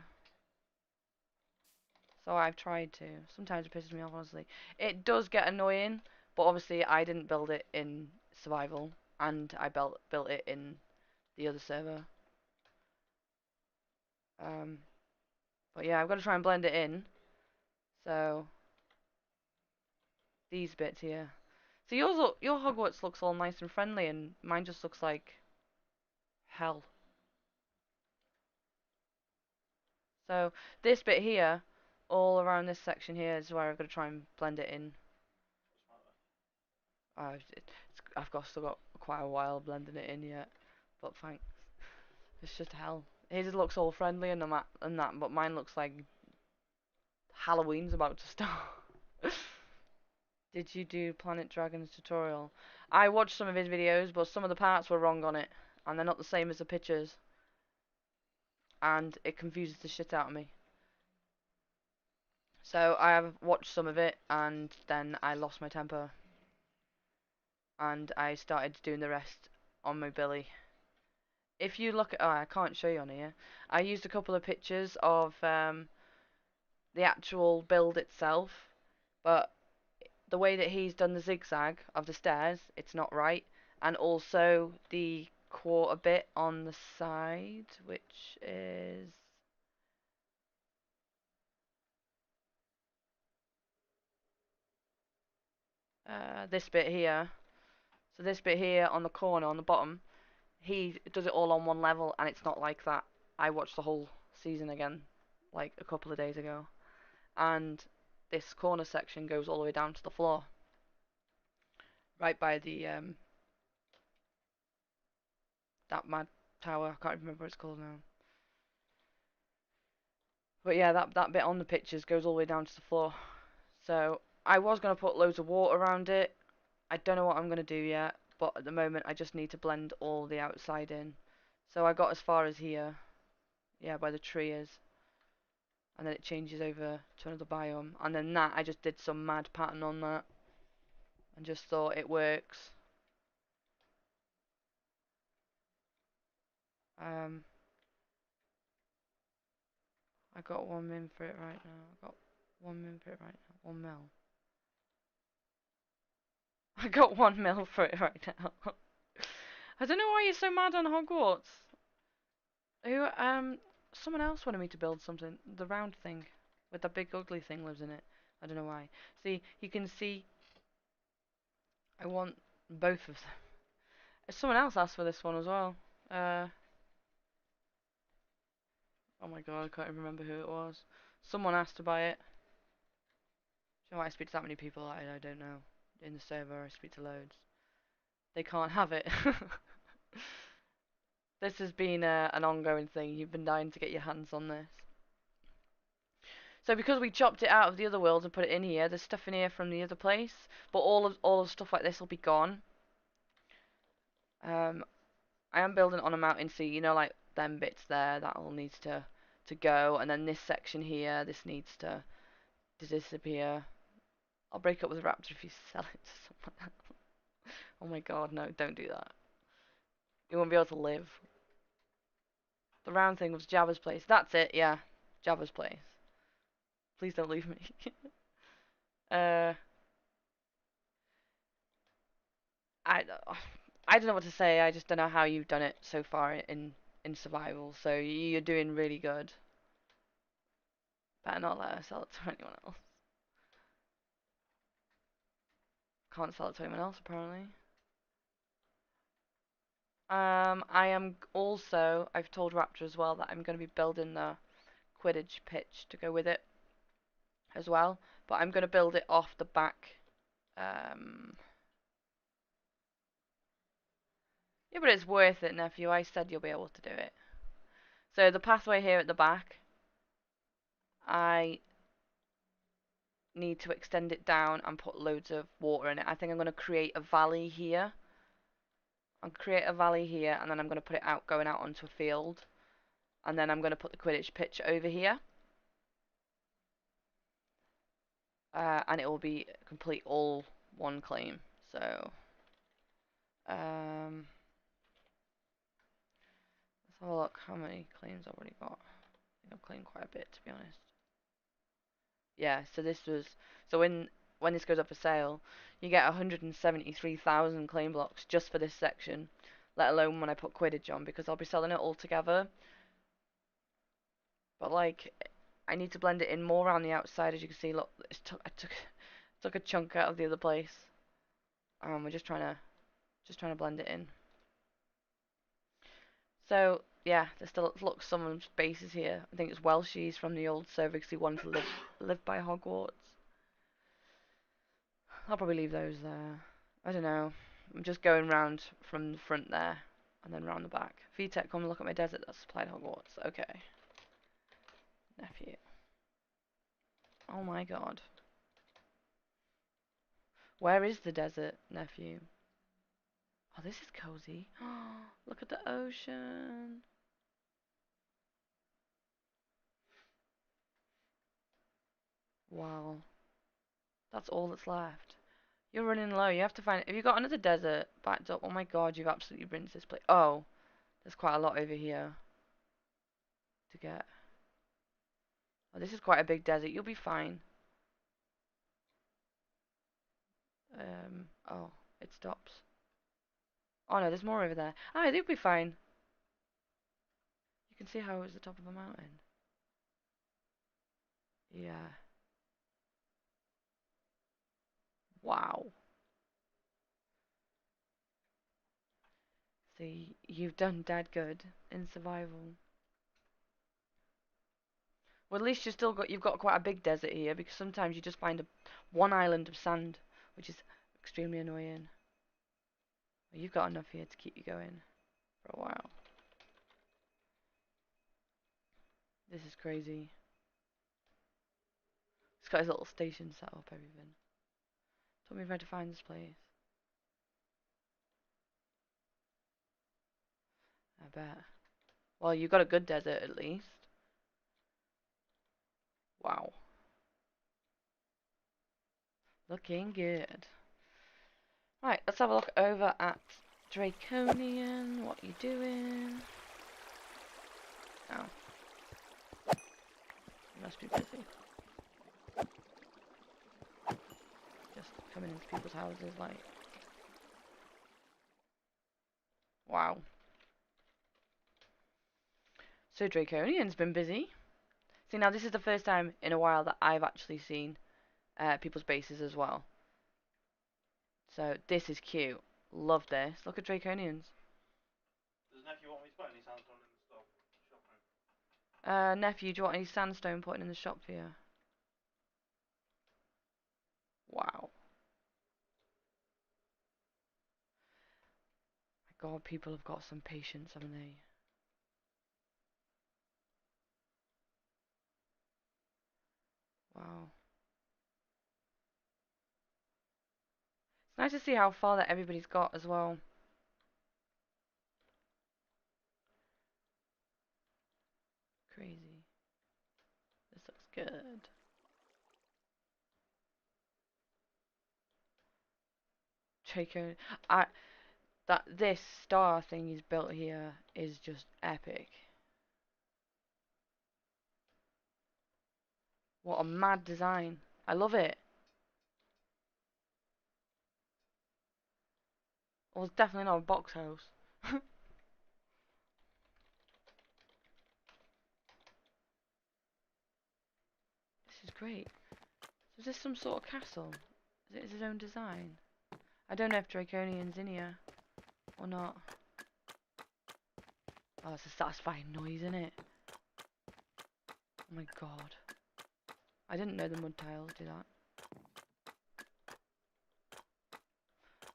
So I've tried to. Sometimes it pisses me off, honestly. It does get annoying, but obviously I didn't build it in survival, and I built it in the other server. But yeah, I've got to try and blend it in. So these bits here. So your Hogwarts looks all nice and friendly, and mine just looks like hell. So this bit here, all around this section here, is where I've got to try and blend it in. I've still got quite a while blending it in yet, but thanks. It's just hell. His looks all friendly and that, but mine looks like Halloween's about to start. Did you do Planet Dragon's tutorial? I watched some of his videos, but some of the parts were wrong on it, and they're not the same as the pictures, and it confuses the shit out of me. So I have watched some of it, and then I lost my temper, and I started doing the rest on my Billy. If you look at, oh, I can't show you on here. I used a couple of pictures of the actual build itself, but the way that he's done the zigzag of the stairs, it's not right, and also the quarter bit on the side, which is this bit here. So this bit here on the corner on the bottom, he does it all on one level, and it's not like that. I watched the whole season again, like a couple of days ago, and this corner section goes all the way down to the floor, right by the that mad tower. I can't remember what it's called now. But yeah, that bit on the pictures goes all the way down to the floor. So I was gonna put loads of water around it. I don't know what I'm gonna do yet, but at the moment I just need to blend all the outside in. So I got as far as here, yeah, where the tree is, and then it changes over to another biome, and then that I just did some mad pattern on that, and just thought it works. Um, I got 1 min for it right now. I got 1 min for it right now. 1 mil. I got 1 mil for it right now. I don't know why you're so mad on Hogwarts. Who, someone else wanted me to build something. The round thing. With the big ugly thing lives in it. I don't know why. See, you can see I want both of them. Someone else asked for this one as well. Oh my god, I can't even remember who it was. Someone asked to buy it. Do you know why I speak to that many people? I don't know. In the server, I speak to loads. They can't have it. This has been an ongoing thing. You've been dying to get your hands on this. So because we chopped it out of the other world and put it in here, there's stuff in here from the other place, but all of stuff like this will be gone. I am building on a mountain, so you know, like them bits there, that all needs to go, and then this section here, this needs to disappear. I'll break up with Raptor if you sell it to someone else. Oh my god, no, don't do that. You won't be able to live. The round thing was Java's place. That's it, yeah. Java's place. Please don't leave me. uh, I, I don't know what to say. I just don't know how you've done it so far in survival. So you're doing really good. Better not let her sell it to anyone else. Can't sell it to anyone else apparently. I am also. I've told Raptor as well that I'm going to be building the Quidditch pitch to go with it as well. But I'm going to build it off the back. Yeah, but it's worth it, nephew. I said you'll be able to do it. So the pathway here at the back, I need to extend it down and put loads of water in it. I think I'm going to create a valley here. I'll create a valley here, and then I'm going to put it out, going out onto a field. And then I'm going to put the Quidditch pitch over here. And it will be complete all one claim. So, let's have a look how many claims I've already got. I think I've claimed quite a bit, to be honest. Yeah, so this was, so when this goes up for sale, you get 173,000 claim blocks just for this section, let alone when I put Quidditch on, because I'll be selling it all together. But like, I need to blend it in more around the outside. As you can see, look, I took a chunk out of the other place. We're just trying to blend it in. So yeah, there's still look some spaces here. I think it's Welshies from the old server because he wanted to live by Hogwarts. I'll probably leave those there. I don't know. I'm just going round from the front there and then round the back. VTech, come look at my desert that's supplied Hogwarts. Okay. Nephew. Oh my god. Where is the desert, nephew? Oh, this is cozy. Look at the ocean. Wow. That's all that's left. You're running low. You have to find. Have you got another desert backed up? Oh my god, you've absolutely rinsed this place. Oh, there's quite a lot over here to get. Oh, this is quite a big desert. You'll be fine. Oh, it stops. Oh no, there's more over there. Ah, you'll be fine. You can see how it was the top of a mountain. Yeah. Wow. See, you've done dad good in survival. Well, at least you've got quite a big desert here, because sometimes you just find one island of sand, which is extremely annoying. Well, you've got enough here to keep you going for a while. This is crazy. It's got his little station set up, everything. Tell me where to find this place. I bet. Well, you got a good desert at least. Wow. Looking good. Right, let's have a look over at Draconian. What are you doing? Oh. You must be busy. Just coming into people's houses like... Wow. So Draconian's been busy. See, now this is the first time in a while that I've actually seen people's bases as well. So this is cute. Love this. Look at Draconians. Does nephew want me to put any sandstone in the shop room? Nephew, do you want any sandstone putting in the shop for you? Wow. My God, people have got some patience, haven't they? Wow. It's nice to see how far that everybody's got as well. Crazy. This looks good. Draco, this star thing he's built here is just epic. What a mad design. I love it. Well, it's definitely not a box house. This is great. So is this some sort of castle? Is it his own design? I don't know if Draconian's in here or not. Oh, it's a satisfying noise, isn't it? Oh my God. I didn't know the mud tiles do that.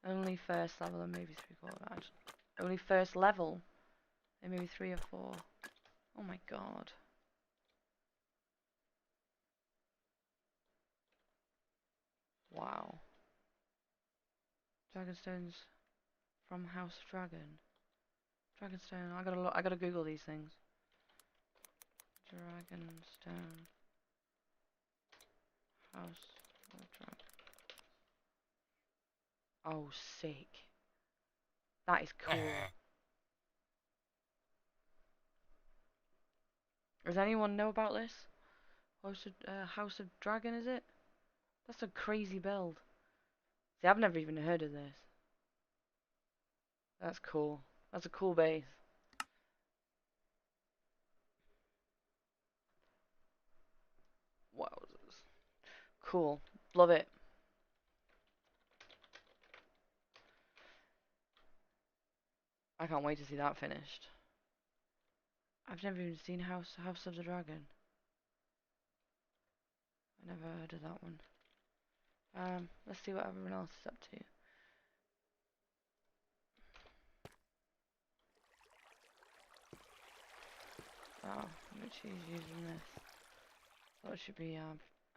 Only first level and maybe 3/4. Only first level and maybe 3 or 4. Oh my God. Wow. Dragonstones from House of Dragon. Dragonstone. I gotta look. I gotta Google these things. Dragonstone. House of Dragon. Oh, sick. That is cool. Does anyone know about this? House of Dragon, is it? That's a crazy build. See, I've never even heard of this. That's cool. That's a cool base. Wow. Cool. Love it. I can't wait to see that finished. I've never even seen House of the Dragon. I never heard of that one. Let's see what everyone else is up to. Oh, which he's using this. So it should be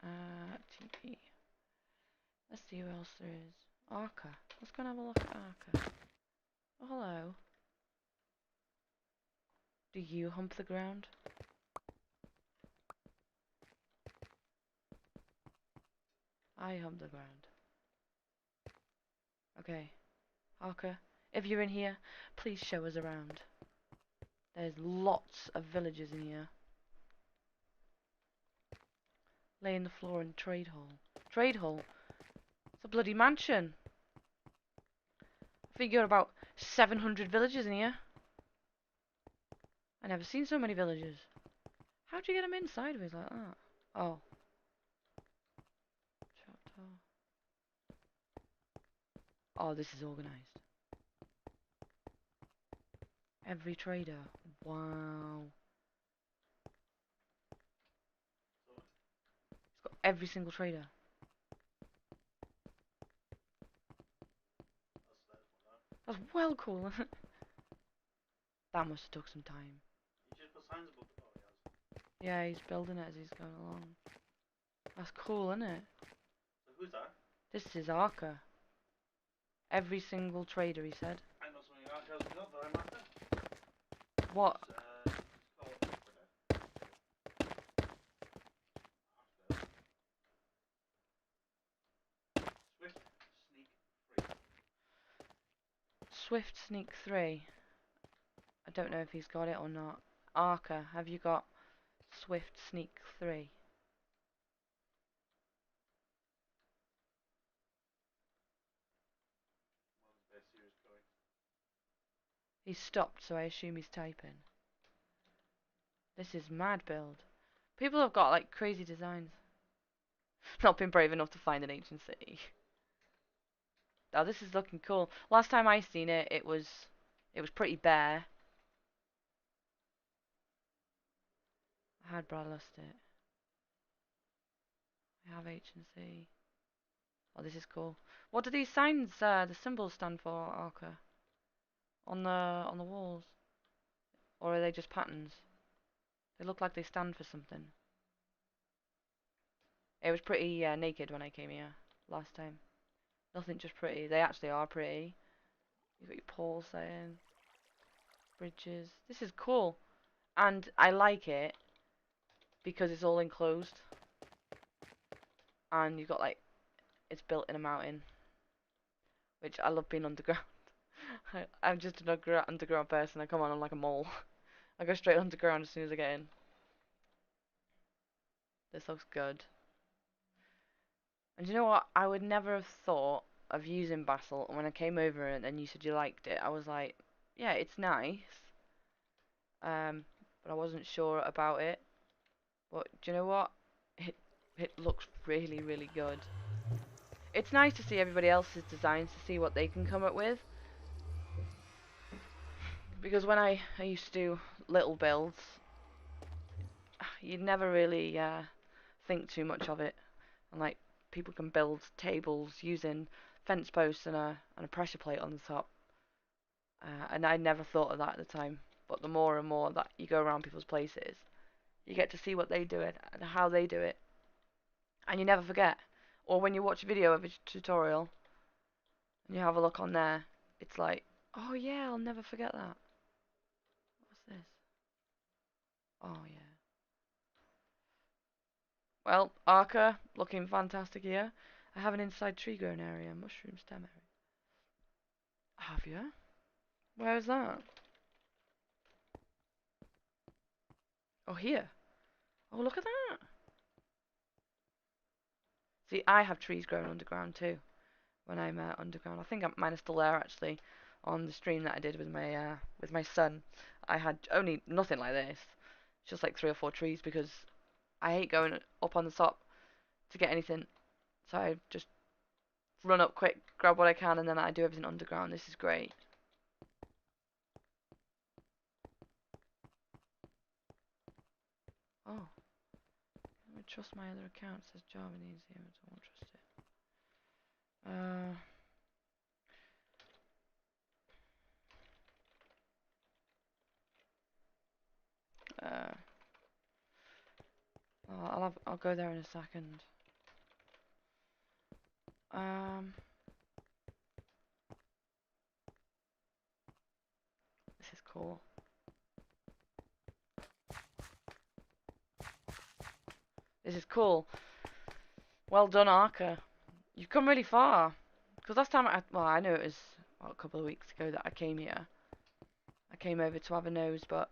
TP. Let's see who else there is. Arca. Let's go and have a look at Arca. Oh, hello. Do you hump the ground? I hump the ground. Okay. Arca, if you're in here, please show us around. There's lots of villagers in here. Laying the floor in trade hall. Trade hall? It's a bloody mansion. I think you're about 700 villagers in here. I never seen so many villagers. How'd you get them in sideways like that? Oh. Oh, this is organised. Every trader. Wow. every single trader. That's well cool. That must have took some time. He just put signs above the. Oh, he has. Yeah, he's building it as he's going along. That's cool, isn't it? So who's that? This is Arca. Every single trader, he said. I know something else has got that I'm after. What? It's called after Swift Sneak 3. Swift Sneak 3. I don't know if he's got it or not. Arca, have you got Swift Sneak 3? Well, it's very serious going. He's stopped, so I assume he's typing. This is mad build. People have got like crazy designs. Not been brave enough to find an ancient city. Oh, this is looking cool. Last time I seen it, it was pretty bare. I had Brad lost it. I have H&C. Oh, this is cool. What do these signs, the symbols stand for, Arca? On the walls? Or are they just patterns? They look like they stand for something. It was pretty naked when I came here last time. Nothing just pretty. They actually are pretty. You've got your poles saying bridges. This is cool. And I like it because it's all enclosed. And you've got like, it's built in a mountain. Which I love being underground. I'm just an underground person. I come on, I'm like a mole. I go straight underground as soon as I get in. This looks good. And you know what? I would never have thought of using Basalt. And when I came over and you said you liked it, I was like, yeah, it's nice. But I wasn't sure about it. But do you know what? It looks really, really good. It's nice to see everybody else's designs to see what they can come up with. Because when I used to do little builds, you'd never really think too much of it. And like people can build tables using fence posts and a pressure plate on the top. And I never thought of that at the time. But the more and more that you go around people's places, you get to see what they do it and how they do it. And you never forget. Or when you watch a video of a tutorial and you have a look on there, it's like, oh yeah, I'll never forget that. What's this? Oh yeah. Well, Arca, looking fantastic here. I have an inside tree grown area, mushroom stem area. Have you? Where is that? Oh, here. Oh, look at that. See, I have trees growing underground too. When I'm underground, I think mine are still there actually. On the stream that I did with my son, I had only nothing like this, just like 3 or 4 trees because I hate going up on the top to get anything. So I just run up quick, grab what I can, and then I do everything underground. This is great. Oh, let me trust my other account. It says Java needs the image. I won't trust it. I'll go there in a second. This is cool. This is cool. Well done, Arca. You've come really far. Because last time I know it was a couple of weeks ago that I came here. I came over to have a nose, but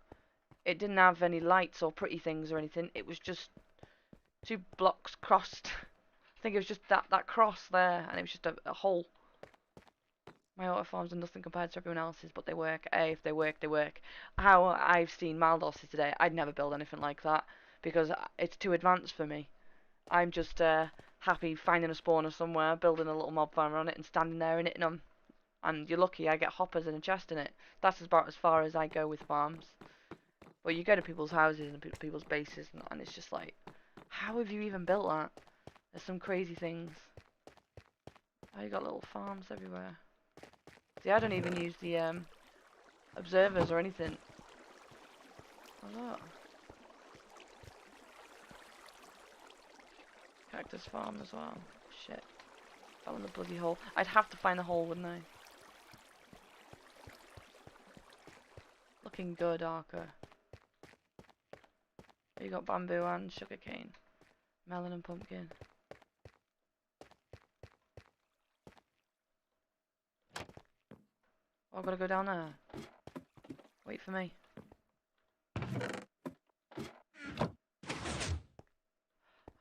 it didn't have any lights or pretty things or anything. It was just 2 blocks crossed. I think it was just that cross there, and it was just a hole. My auto farms are nothing compared to everyone else's, but they work. If they work, they work. How I've seen Maldos's today, I'd never build anything like that because it's too advanced for me. I'm just happy finding a spawner somewhere, building a little mob farm on it, and standing there and hitting them. And you're lucky I get hoppers and a chest in it. That's about as far as I go with farms. But you go to people's houses and people's bases, and it's just like, how have you even built that? There's some crazy things. Oh, you got little farms everywhere. See, I don't even use the observers or anything. Oh look. Cactus farm as well. Shit. Fell in the bloody hole. I'd have to find the hole, wouldn't I? Looking good, Arca. You got bamboo and sugarcane. Melon and pumpkin. Oh, I've got to go down there. Wait for me.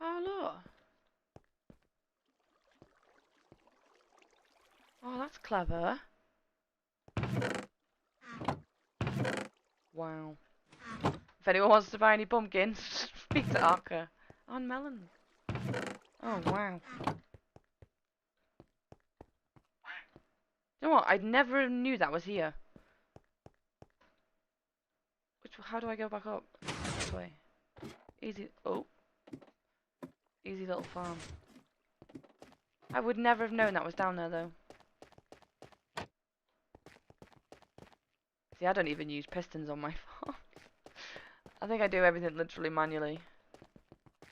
Oh, look. Oh, that's clever. Wow. If anyone wants to buy any pumpkins, speak to Arca. Oh, and melons. Oh, wow. You know what? I never knew that was here. How do I go back up? This way. Easy. Oh. Easy little farm. I would never have known that was down there, though. See, I don't even use pistons on my farm. I think I do everything literally manually.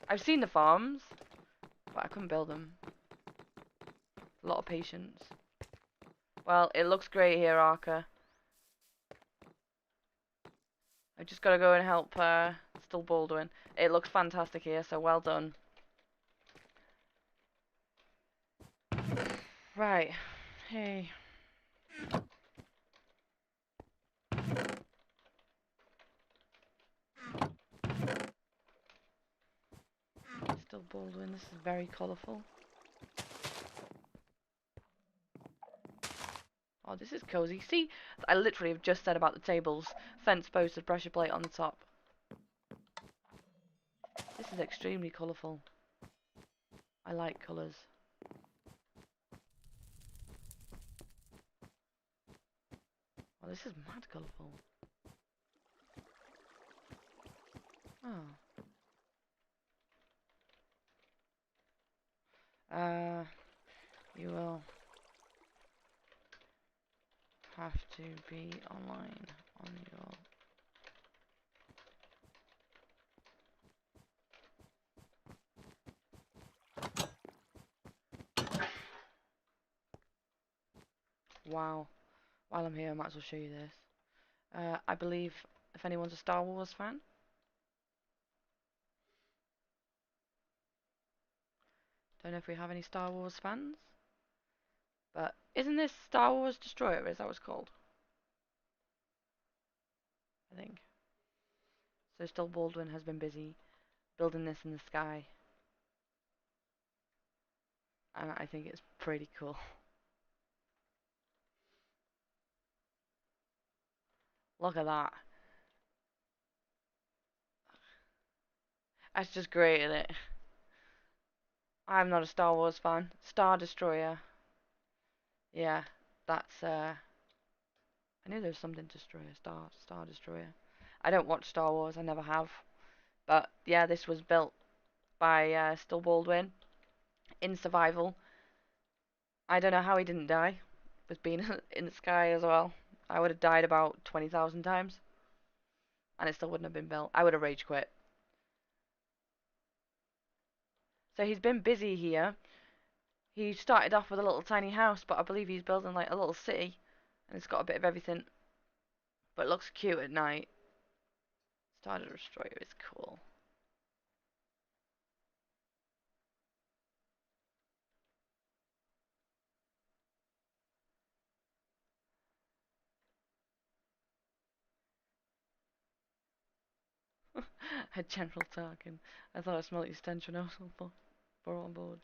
I've seen the farms, but I couldn't build them. A lot of patience. Well, it looks great here, Arca. I've just got to go and help Still Baldwin. It looks fantastic here, so well done. Right. Hey. Still Baldwin, this is very colourful. Oh, this is cozy. See, I literally have just said about the tables. Fence posted, pressure plate on the top. This is extremely colourful. I like colours. Oh, this is mad colourful. Oh. You will have to be online on your... Wow. While I'm here, I might as well show you this. I believe if anyone's a Star Wars fan, don't know if we have any Star Wars fans, but isn't this Star Wars Destroyer? Is that what it's called? I think. So Still Baldwin has been busy building this in the sky, and I think it's pretty cool. Look at that. That's just great, isn't it? I'm not a Star Wars fan. Star Destroyer. Yeah, that's I knew there was something Destroyer, Star Destroyer. I don't watch Star Wars, I never have. But yeah, this was built by Still Baldwin in survival. I don't know how he didn't die with being in the sky as well. I would have died about 20,000 times, and it still wouldn't have been built. I would have rage quit. So he's been busy here. He started off with a little tiny house, but I believe he's building like a little city, and it's got a bit of everything. But it looks cute at night. Star Destroyer is cool. A General Tarkin. I thought I smelled your stench when I was on board.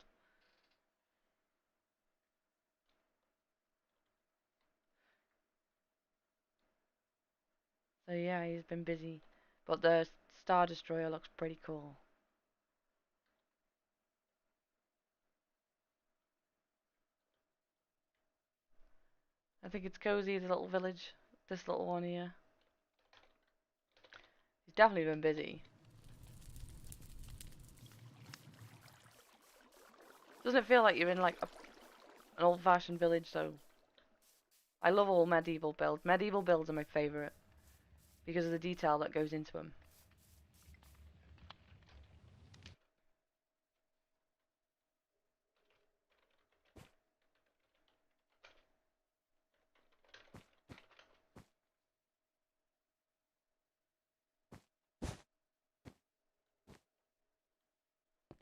So yeah, he's been busy. But the Star Destroyer looks pretty cool. I think it's cozy, the little village. This little one here. He's definitely been busy. Doesn't it feel like you're in like an old-fashioned village? So I love all medieval builds. Medieval builds are my favorite because of the detail that goes into them.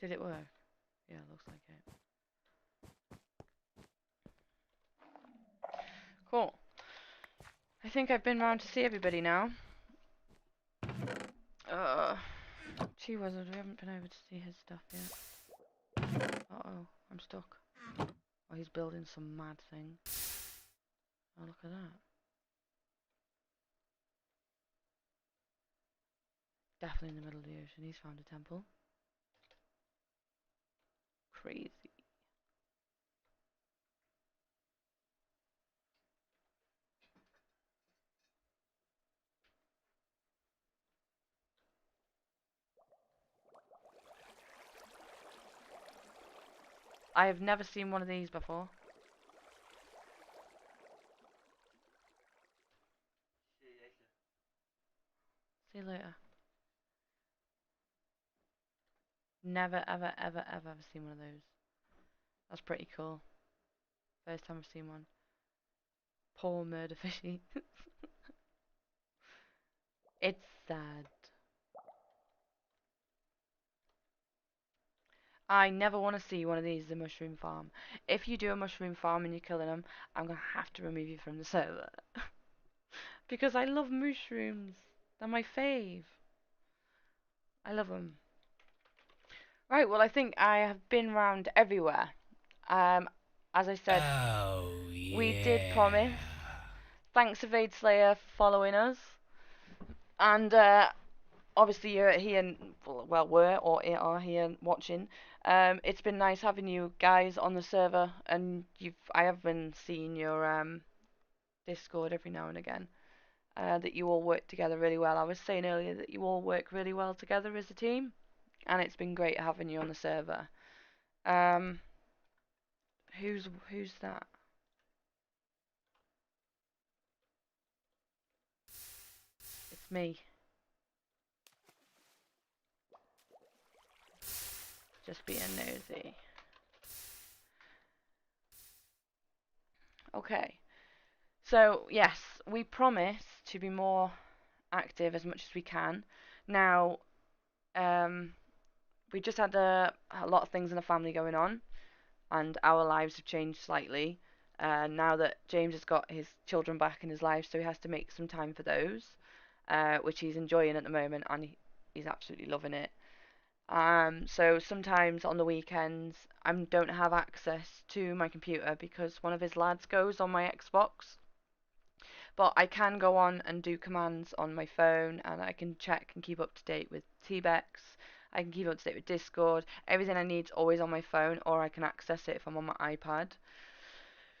Did it work? Yeah, looks like it. Cool. I think I've been round to see everybody now. Gee whizzard, we haven't been over to see his stuff yet. Uh-oh, I'm stuck. Oh, he's building some mad thing. Oh, look at that. Definitely in the middle of the ocean. He's found a temple. Crazy. I have never seen one of these before. See you later. Never, ever, ever, ever, ever seen one of those. That's pretty cool. First time I've seen one. Poor murder fishy. It's sad. I never want to see one of these as a mushroom farm. If you do a mushroom farm and you're killing them, I'm going to have to remove you from the server. Because I love mushrooms. They're my fave. I love them. Right, well, I think I have been round everywhere. Um, as I said, Oh, we did yeah. promise. Thanks, Evade Slayer, for following us. And obviously, you're here, well, were or are here watching. It's been nice having you guys on the server, and I have been seeing your Discord every now and again. That you all work together really well. I was saying earlier that you all work really well together as a team, and it's been great having you on the server. Um, who's that? It's me. Just being nosy. Okay. So yes, we promise to be more active as much as we can. Now, um, we just had a lot of things in the family going on, and our lives have changed slightly. Now that James has got his children back in his life, so he has to make some time for those, which he's enjoying at the moment, and he's absolutely loving it. So sometimes on the weekends, I don't have access to my computer because one of his lads goes on my Xbox. But I can go on and do commands on my phone, and I can check and keep up to date with T-Bex. I can keep up to date with Discord. Everything I need is always on my phone, or I can access it if I'm on my iPad.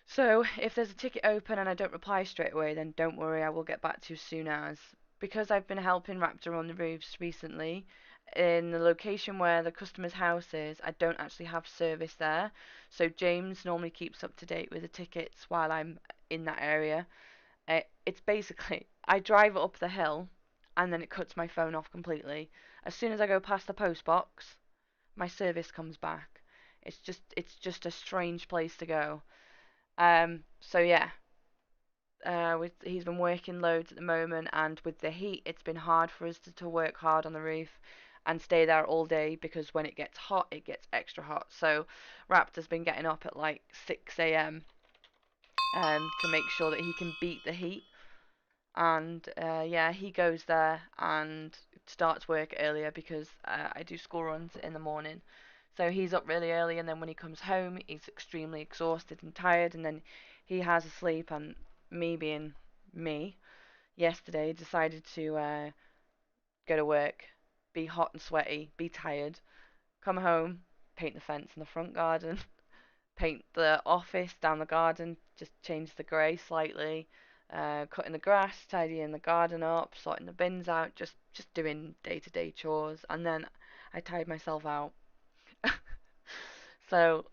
So if there's a ticket open and I don't reply straight away, then don't worry, I will get back to you as soon as. Because I've been helping Raptor on the roofs recently, in the location where the customer's house is, I don't actually have service there. So James normally keeps up to date with the tickets while I'm in that area. It's basically, I drive up the hill and then it cuts my phone off completely. As soon as I go past the post box, my service comes back. It's just a strange place to go. So yeah, he's been working loads at the moment, and with the heat, it's been hard for us to work hard on the roof and stay there all day because when it gets hot, it gets extra hot. So Raptor's been getting up at like 6 a.m. To make sure that he can beat the heat. And yeah, he goes there and starts work earlier because I do school runs in the morning. So he's up really early, and then when he comes home, he's extremely exhausted and tired, and then he has a sleep. And me being me, yesterday decided to go to work, be hot and sweaty, be tired, come home, paint the fence in the front garden, paint the office down the garden, just change the grey slightly, cutting the grass, tidying the garden up, sorting the bins out, just doing day-to-day chores, and then I tired myself out. So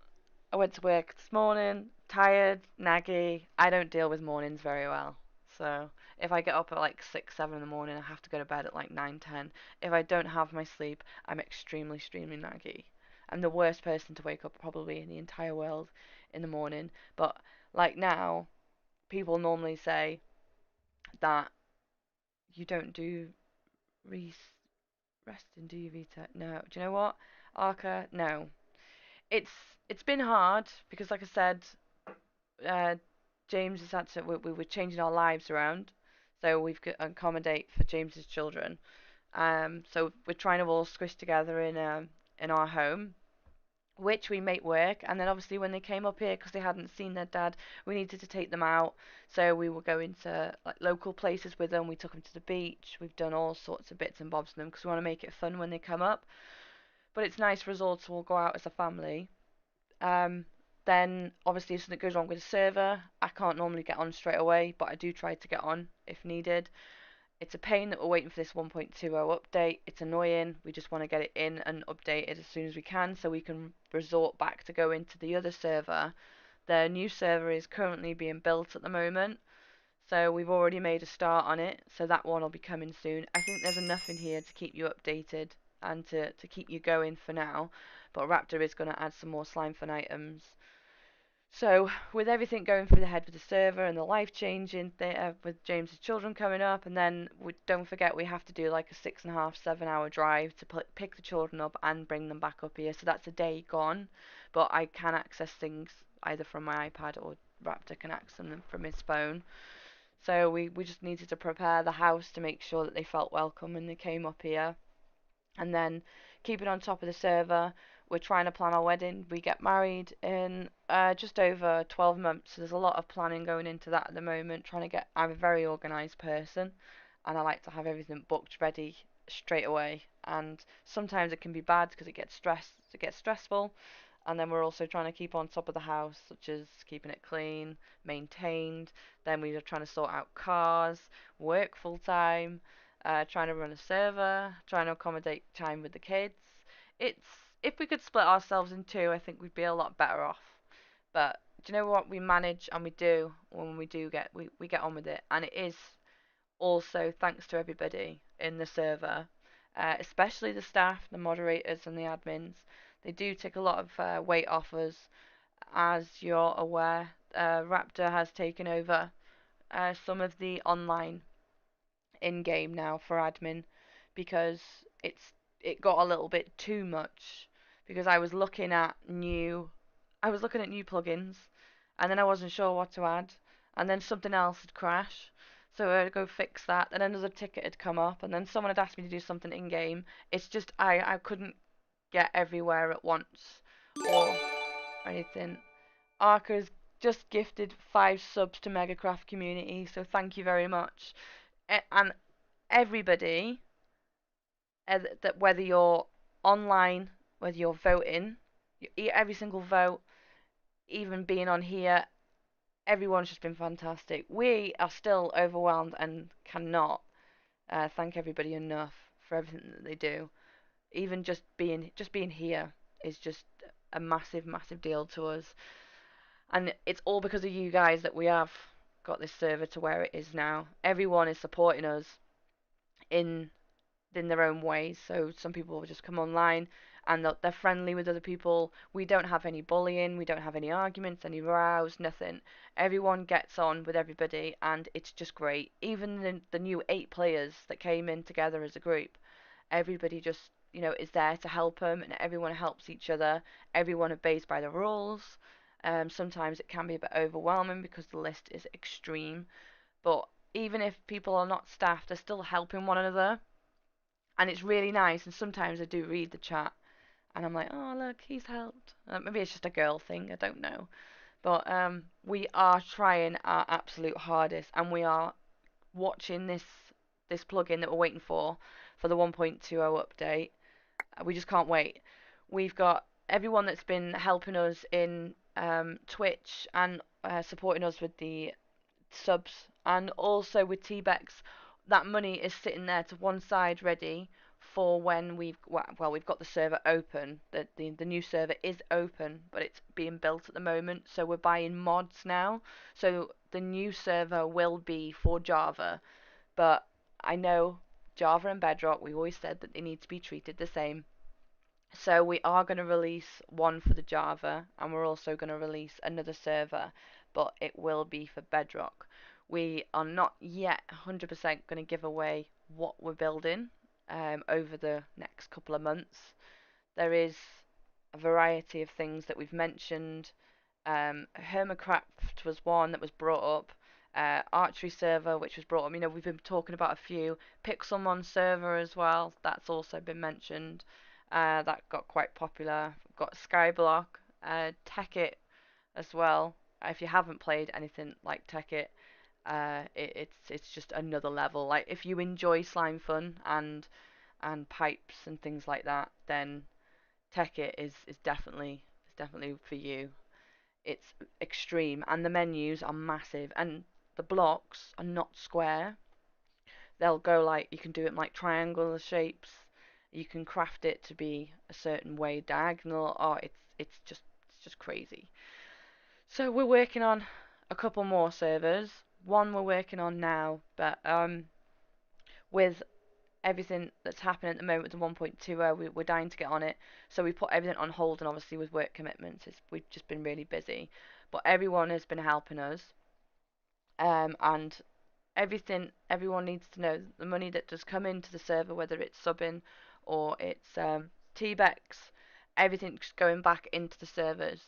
I went to work this morning, tired, naggy. I don't deal with mornings very well. So if I get up at like 6, 7 in the morning, I have to go to bed at like 9, 10. If I don't have my sleep, I'm extremely, extremely naggy. I'm the worst person to wake up probably in the entire world in the morning. But like now, people normally say that you don't do resting, do you, Vita? No. Do you know what, Arca? No. It's it's been hard because, like I said, uh, James has had to. We were changing our lives around, so we've got to accommodate for James's children. So we're trying to all squish together in our home, which we make work. And then obviously when they came up here because they hadn't seen their dad, we needed to take them out. So we were going to like local places with them. We took them to the beach. We've done all sorts of bits and bobs for them because we want to make it fun when they come up. But it's nice for us all to all go out as a family. Um, then obviously if something goes wrong with the server, I can't normally get on straight away, but I do try to get on if needed. It's a pain that we're waiting for this 1.20 update. It's annoying. We just want to get it in and updated as soon as we can so we can resort back to go into the other server. The new server is currently being built at the moment, so we've already made a start on it, so that one will be coming soon. I think there's enough in here to keep you updated and to keep you going for now, but Raptor is going to add some more slime fun items. So with everything going through the head with the server and the life changing with James's children coming up, and then don't forget we have to do like a 6.5, 7 hour drive to pick the children up and bring them back up here. So that's a day gone, but I can access things either from my iPad or Raptor can access them from his phone. So we just needed to prepare the house to make sure that they felt welcome when they came up here, and then keep it on top of the server. We're trying to plan our wedding. We get married in just over 12 months, so there's a lot of planning going into that at the moment. I'm a very organised person, and I like to have everything booked ready straight away. And sometimes it can be bad because it gets stressful. And then we're also trying to keep on top of the house, such as keeping it clean, maintained. Then we are trying to sort out cars, work full time, trying to run a server, trying to accommodate time with the kids. It's If we could split ourselves in two, I think we'd be a lot better off. But do you know what? We manage and we do when we get on with it, and it is also thanks to everybody in the server, especially the staff, the moderators, and the admins. They do take a lot of weight off us, as you're aware. Raptor has taken over some of the online in game now for admin because it got a little bit too much because I was looking at new plugins and then I wasn't sure what to add and then something else would crash. So I'd go fix that, and another ticket had come up, and then someone had asked me to do something in game. It's just I couldn't get everywhere at once or anything. Arca's just gifted 5 subs to MEGGA-CRAFT community, so thank you very much. And everybody, that whether you're online, whether you're voting, every single vote, even being on here, everyone's just been fantastic. We are still overwhelmed and cannot thank everybody enough for everything that they do. Even just being here is just a massive, massive deal to us, and it's all because of you guys that we have got this server to where it is now. Everyone is supporting us in in their own ways. So some people will just come online and they're friendly with other people. We don't have any bullying, we don't have any arguments, any rows, nothing. Everyone gets on with everybody, and it's just great. Even the new 8 players that came in together as a group, everybody just is there to help them, and everyone helps each other. Everyone obeys by the rules. Sometimes it can be a bit overwhelming because the list is extreme, but even if people are not staff, they're still helping one another, and it's really nice. And sometimes I do read the chat, and I'm like, oh look, he's helped. Maybe it's just a girl thing. I don't know, but we are trying our absolute hardest, and we are watching this plugin that we're waiting for the 1.20 update. We just can't wait. We've got everyone that's been helping us in Twitch and supporting us with the subs and also with T-Bex. That money is sitting there to one side ready for when we've got the server open. The new server is open, but it's being built at the moment, so we're buying mods now. So the new server will be for Java, but I know Java and Bedrock, we always said that they need to be treated the same. So we are going to release one for the Java, and we're also going to release another server, but it will be for Bedrock. We are not yet 100% going to give away what we're building over the next couple of months. There is a variety of things that we've mentioned. MEGGA-CRAFT was one that was brought up. Archery server, which was brought up. We've been talking about a few. Pixelmon server as well. That's also been mentioned. That got quite popular. We've got Skyblock, Tekkit as well. If you haven't played anything like Tekkit, it's just another level. Like if you enjoy slime fun and pipes and things like that, then Tekkit is definitely for you. It's extreme, and the menus are massive, and the blocks are not square. They'll go like you can do it like triangular shapes. You can craft it to be a certain way diagonal. Oh, it's just crazy. So we're working on a couple more servers. One we're working on now, but with everything that's happening at the moment with the 1.20, we're dying to get on it. So we put everything on hold, and obviously with work commitments, we've just been really busy. But everyone has been helping us, and everyone needs to know the money that does come into the server, whether it's subbing or it's T-Bex, everything's going back into the servers.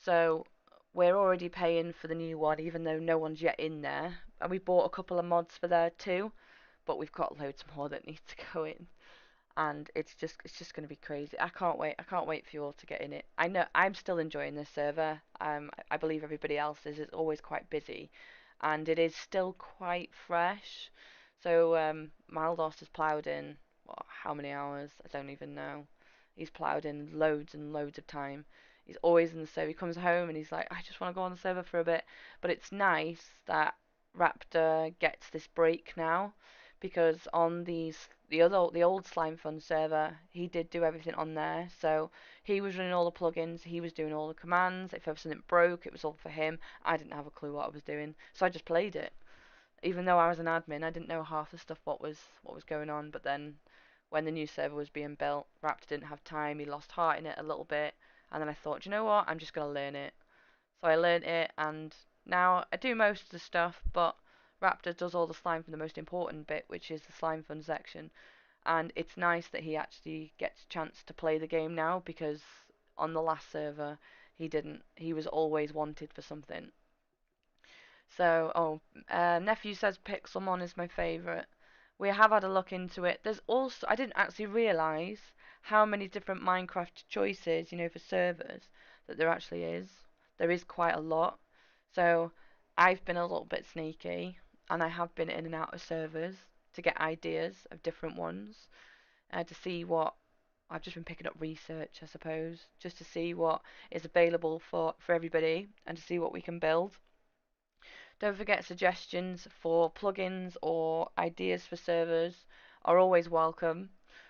So we're already paying for the new one, even though no one's yet in there. And we bought a couple of mods for there too, but we've got loads more that need to go in, and it's just going to be crazy. I can't wait. I can't wait for you all to get in it. I know I'm still enjoying this server. I believe everybody else is. It's always quite busy, and it is still quite fresh. So Maldos has ploughed in what, how many hours? I don't even know. He's ploughed in loads and loads of time. He's always in the server. He comes home and he's like, I just want to go on the server for a bit. But it's nice that Raptor gets this break now, because on the old Slime Fun server, he did do everything on there. So he was running all the plugins, he was doing all the commands. If something broke, it was all for him. I didn't have a clue what I was doing, so I just played it. Even though I was an admin, I didn't know half the stuff what was going on. But then when the new server was being built, Raptor didn't have time. He lost heart in it a little bit, and then I thought, you know what? I'm just gonna learn it. So I learned it, and now I do most of the stuff, but Raptor does all the slime for the most important bit, which is the slime fun section. And it's nice that he actually gets a chance to play the game now, because on the last server he didn't. He was always wanted for something. So, nephew says Pixelmon is my favourite. We have had a look into it. There's also, I didn't actually realise how many different Minecraft choices, for servers, that there actually is. There is quite a lot. So, I've been a little bit sneaky, and I have been in and out of servers to get ideas of different ones, to see what. I've just been picking up research, I suppose, just to see what is available for everybody, and to see what we can build. Don't forget, suggestions for plugins or ideas for servers are always welcome.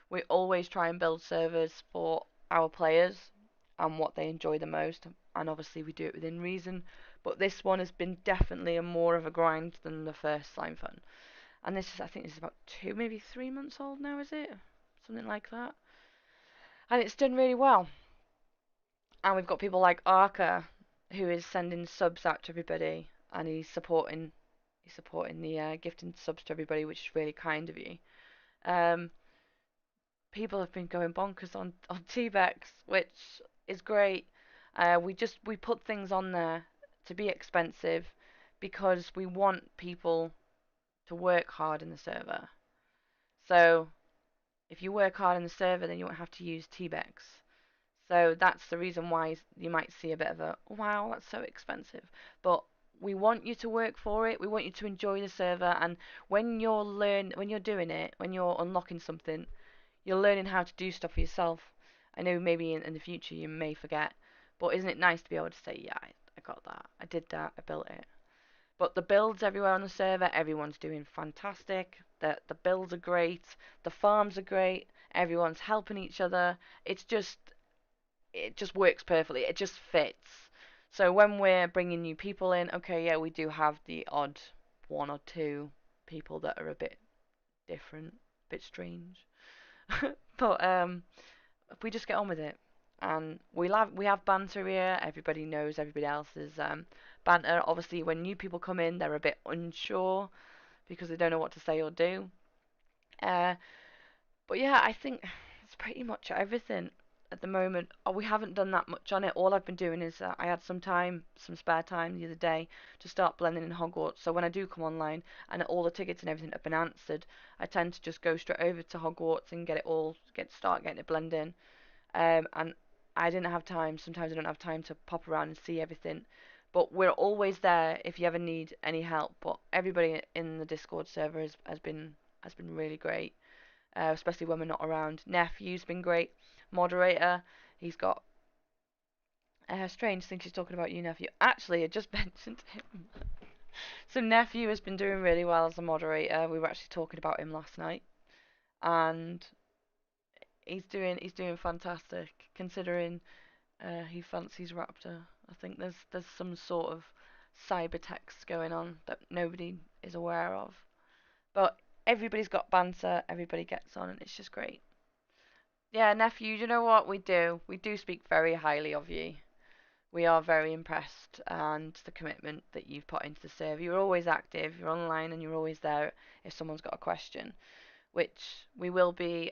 We always try and build servers for our players and what they enjoy the most, and obviously we do it within reason. But this one has been definitely a more of a grind than the first Slime Fun. And I think this is about 2, maybe 3 months old now, is it? Something like that. And it's done really well. And we've got people like Arca, who is sending subs out to everybody, and he's supporting the gifting subs to everybody, which is really kind of you. Um, People have been going bonkers on T-Bex, which is great. We put things on there to be expensive, because we want people to work hard in the server. So if you work hard in the server, then you won't have to use T-Bex. So that's the reason why you might see a bit of a, wow, that's so expensive. But we want you to work for it. We want you to enjoy the server. And when you're doing it, when you're unlocking something, you're learning how to do stuff for yourself. I know maybe in the future you may forget, but isn't it nice to be able to say, yeah, I got that, I did that, I built it. But the builds everywhere on the server, everyone's doing fantastic. The builds are great. The farms are great. Everyone's helping each other. It just works perfectly. It just fits. So when we're bringing new people in, okay, yeah, we do have the odd one or two people that are a bit different, a bit strange. But we just get on with it. And we have banter here. Everybody knows everybody else's banter. Obviously, when new people come in, they're a bit unsure because they don't know what to say or do. Uh, but yeah, I think it's pretty much everything at the moment. We haven't done that much on it. All I've been doing is I had some spare time the other day to start blending in Hogwarts. So when I do come online and all the tickets and everything have been answered, I tend to just go straight over to Hogwarts and start getting it blended in. And I didn't have time. Sometimes I don't have time to pop around and see everything. But we're always there if you ever need any help. But everybody in the Discord server has been really great, especially when we're not around. Nephew's been great, moderator. He's got strange thing she's talking about you, Nephew. Actually, I just mentioned him. So Nephew has been doing really well as a moderator. We were actually talking about him last night, and he's doing fantastic considering he fancies Raptor. I think there's some sort of cyber text going on that nobody is aware of. But everybody's got banter, everybody gets on, and it's just great. Yeah, nephew, you know what we do? We do speak very highly of you. We are very impressed, and the commitment that you've put into the server. You're always active, you're online, and you're always there if someone's got a question, which we will be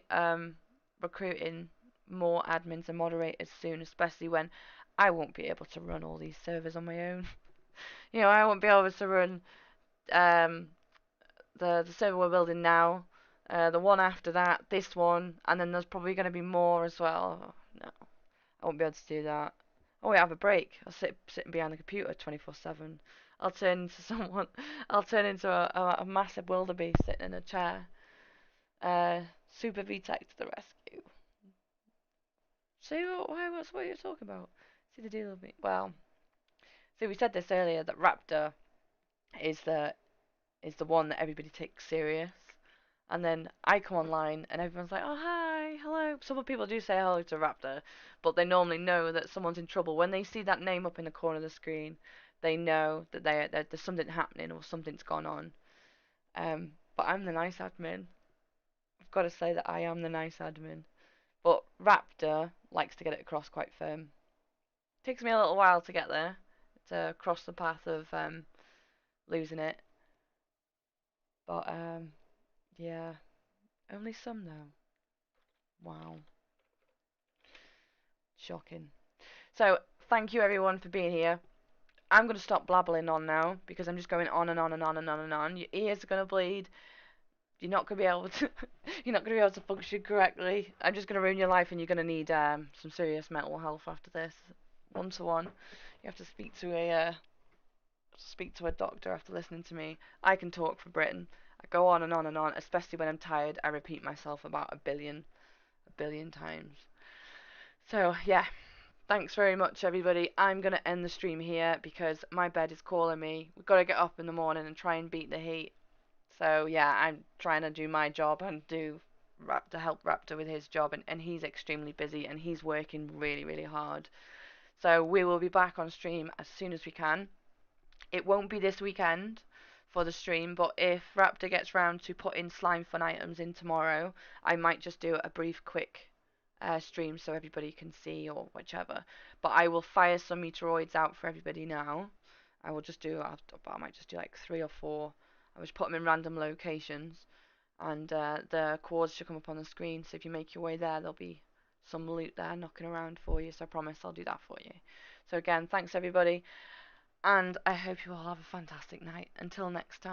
recruiting more admins and moderators soon, especially when I won't be able to run all these servers on my own. I won't be able to run um, the server we're building now, the one after that, this one, and then there's probably going to be more as well. No, I won't be able to do that. Oh, wait, have a break. I'll sitting behind the computer 24/7. I'll turn into someone. I'll turn into a massive wildebeest sitting in a chair. Super VTech to the rescue. See what you're talking about? See the deal with me? Well, see, we said this earlier that Raptor is the one that everybody takes serious. And then I come online and everyone's like, oh, hi, hello. Some people do say hello to Raptor, but they normally know that someone's in trouble. When they see that name up in the corner of the screen, they know that there's something happening or something's gone on. But I'm the nice admin. I've got to say that I am the nice admin. But Raptor likes to get it across quite firm. Takes me a little while to get there, to cross the path of losing it. But yeah, only some though. Wow, shocking. So thank you everyone for being here. I'm gonna stop blabbling on now because I'm just going on and on and on and on and on. Your ears are gonna bleed. You're not gonna be able to. You're not gonna be able to function correctly. I'm just gonna ruin your life, and you're gonna need some serious mental health after this. 1-to-1. You have to speak to a doctor after listening to me. I can talk for Britain. I go on and on and on, especially when I'm tired. I repeat myself about a billion times. So yeah, thanks very much, everybody. I'm going to end the stream here because my bed is calling me. We've got to get up in the morning and try and beat the heat. So, yeah, I'm trying to do my job and help Raptor with his job. And he's extremely busy and he's working really, really hard. So, we will be back on stream as soon as we can. It won't be this weekend for the stream, but if Raptor gets round to putting slime fun items in tomorrow, I might just do a brief, quick stream so everybody can see or whichever. But I will fire some meteoroids out for everybody now. I might just do like 3 or 4. I just put them in random locations, and the coords should come up on the screen. So if you make your way there, there'll be some loot there knocking around for you. So I promise I'll do that for you. So again, thanks everybody, and I hope you all have a fantastic night. Until next time.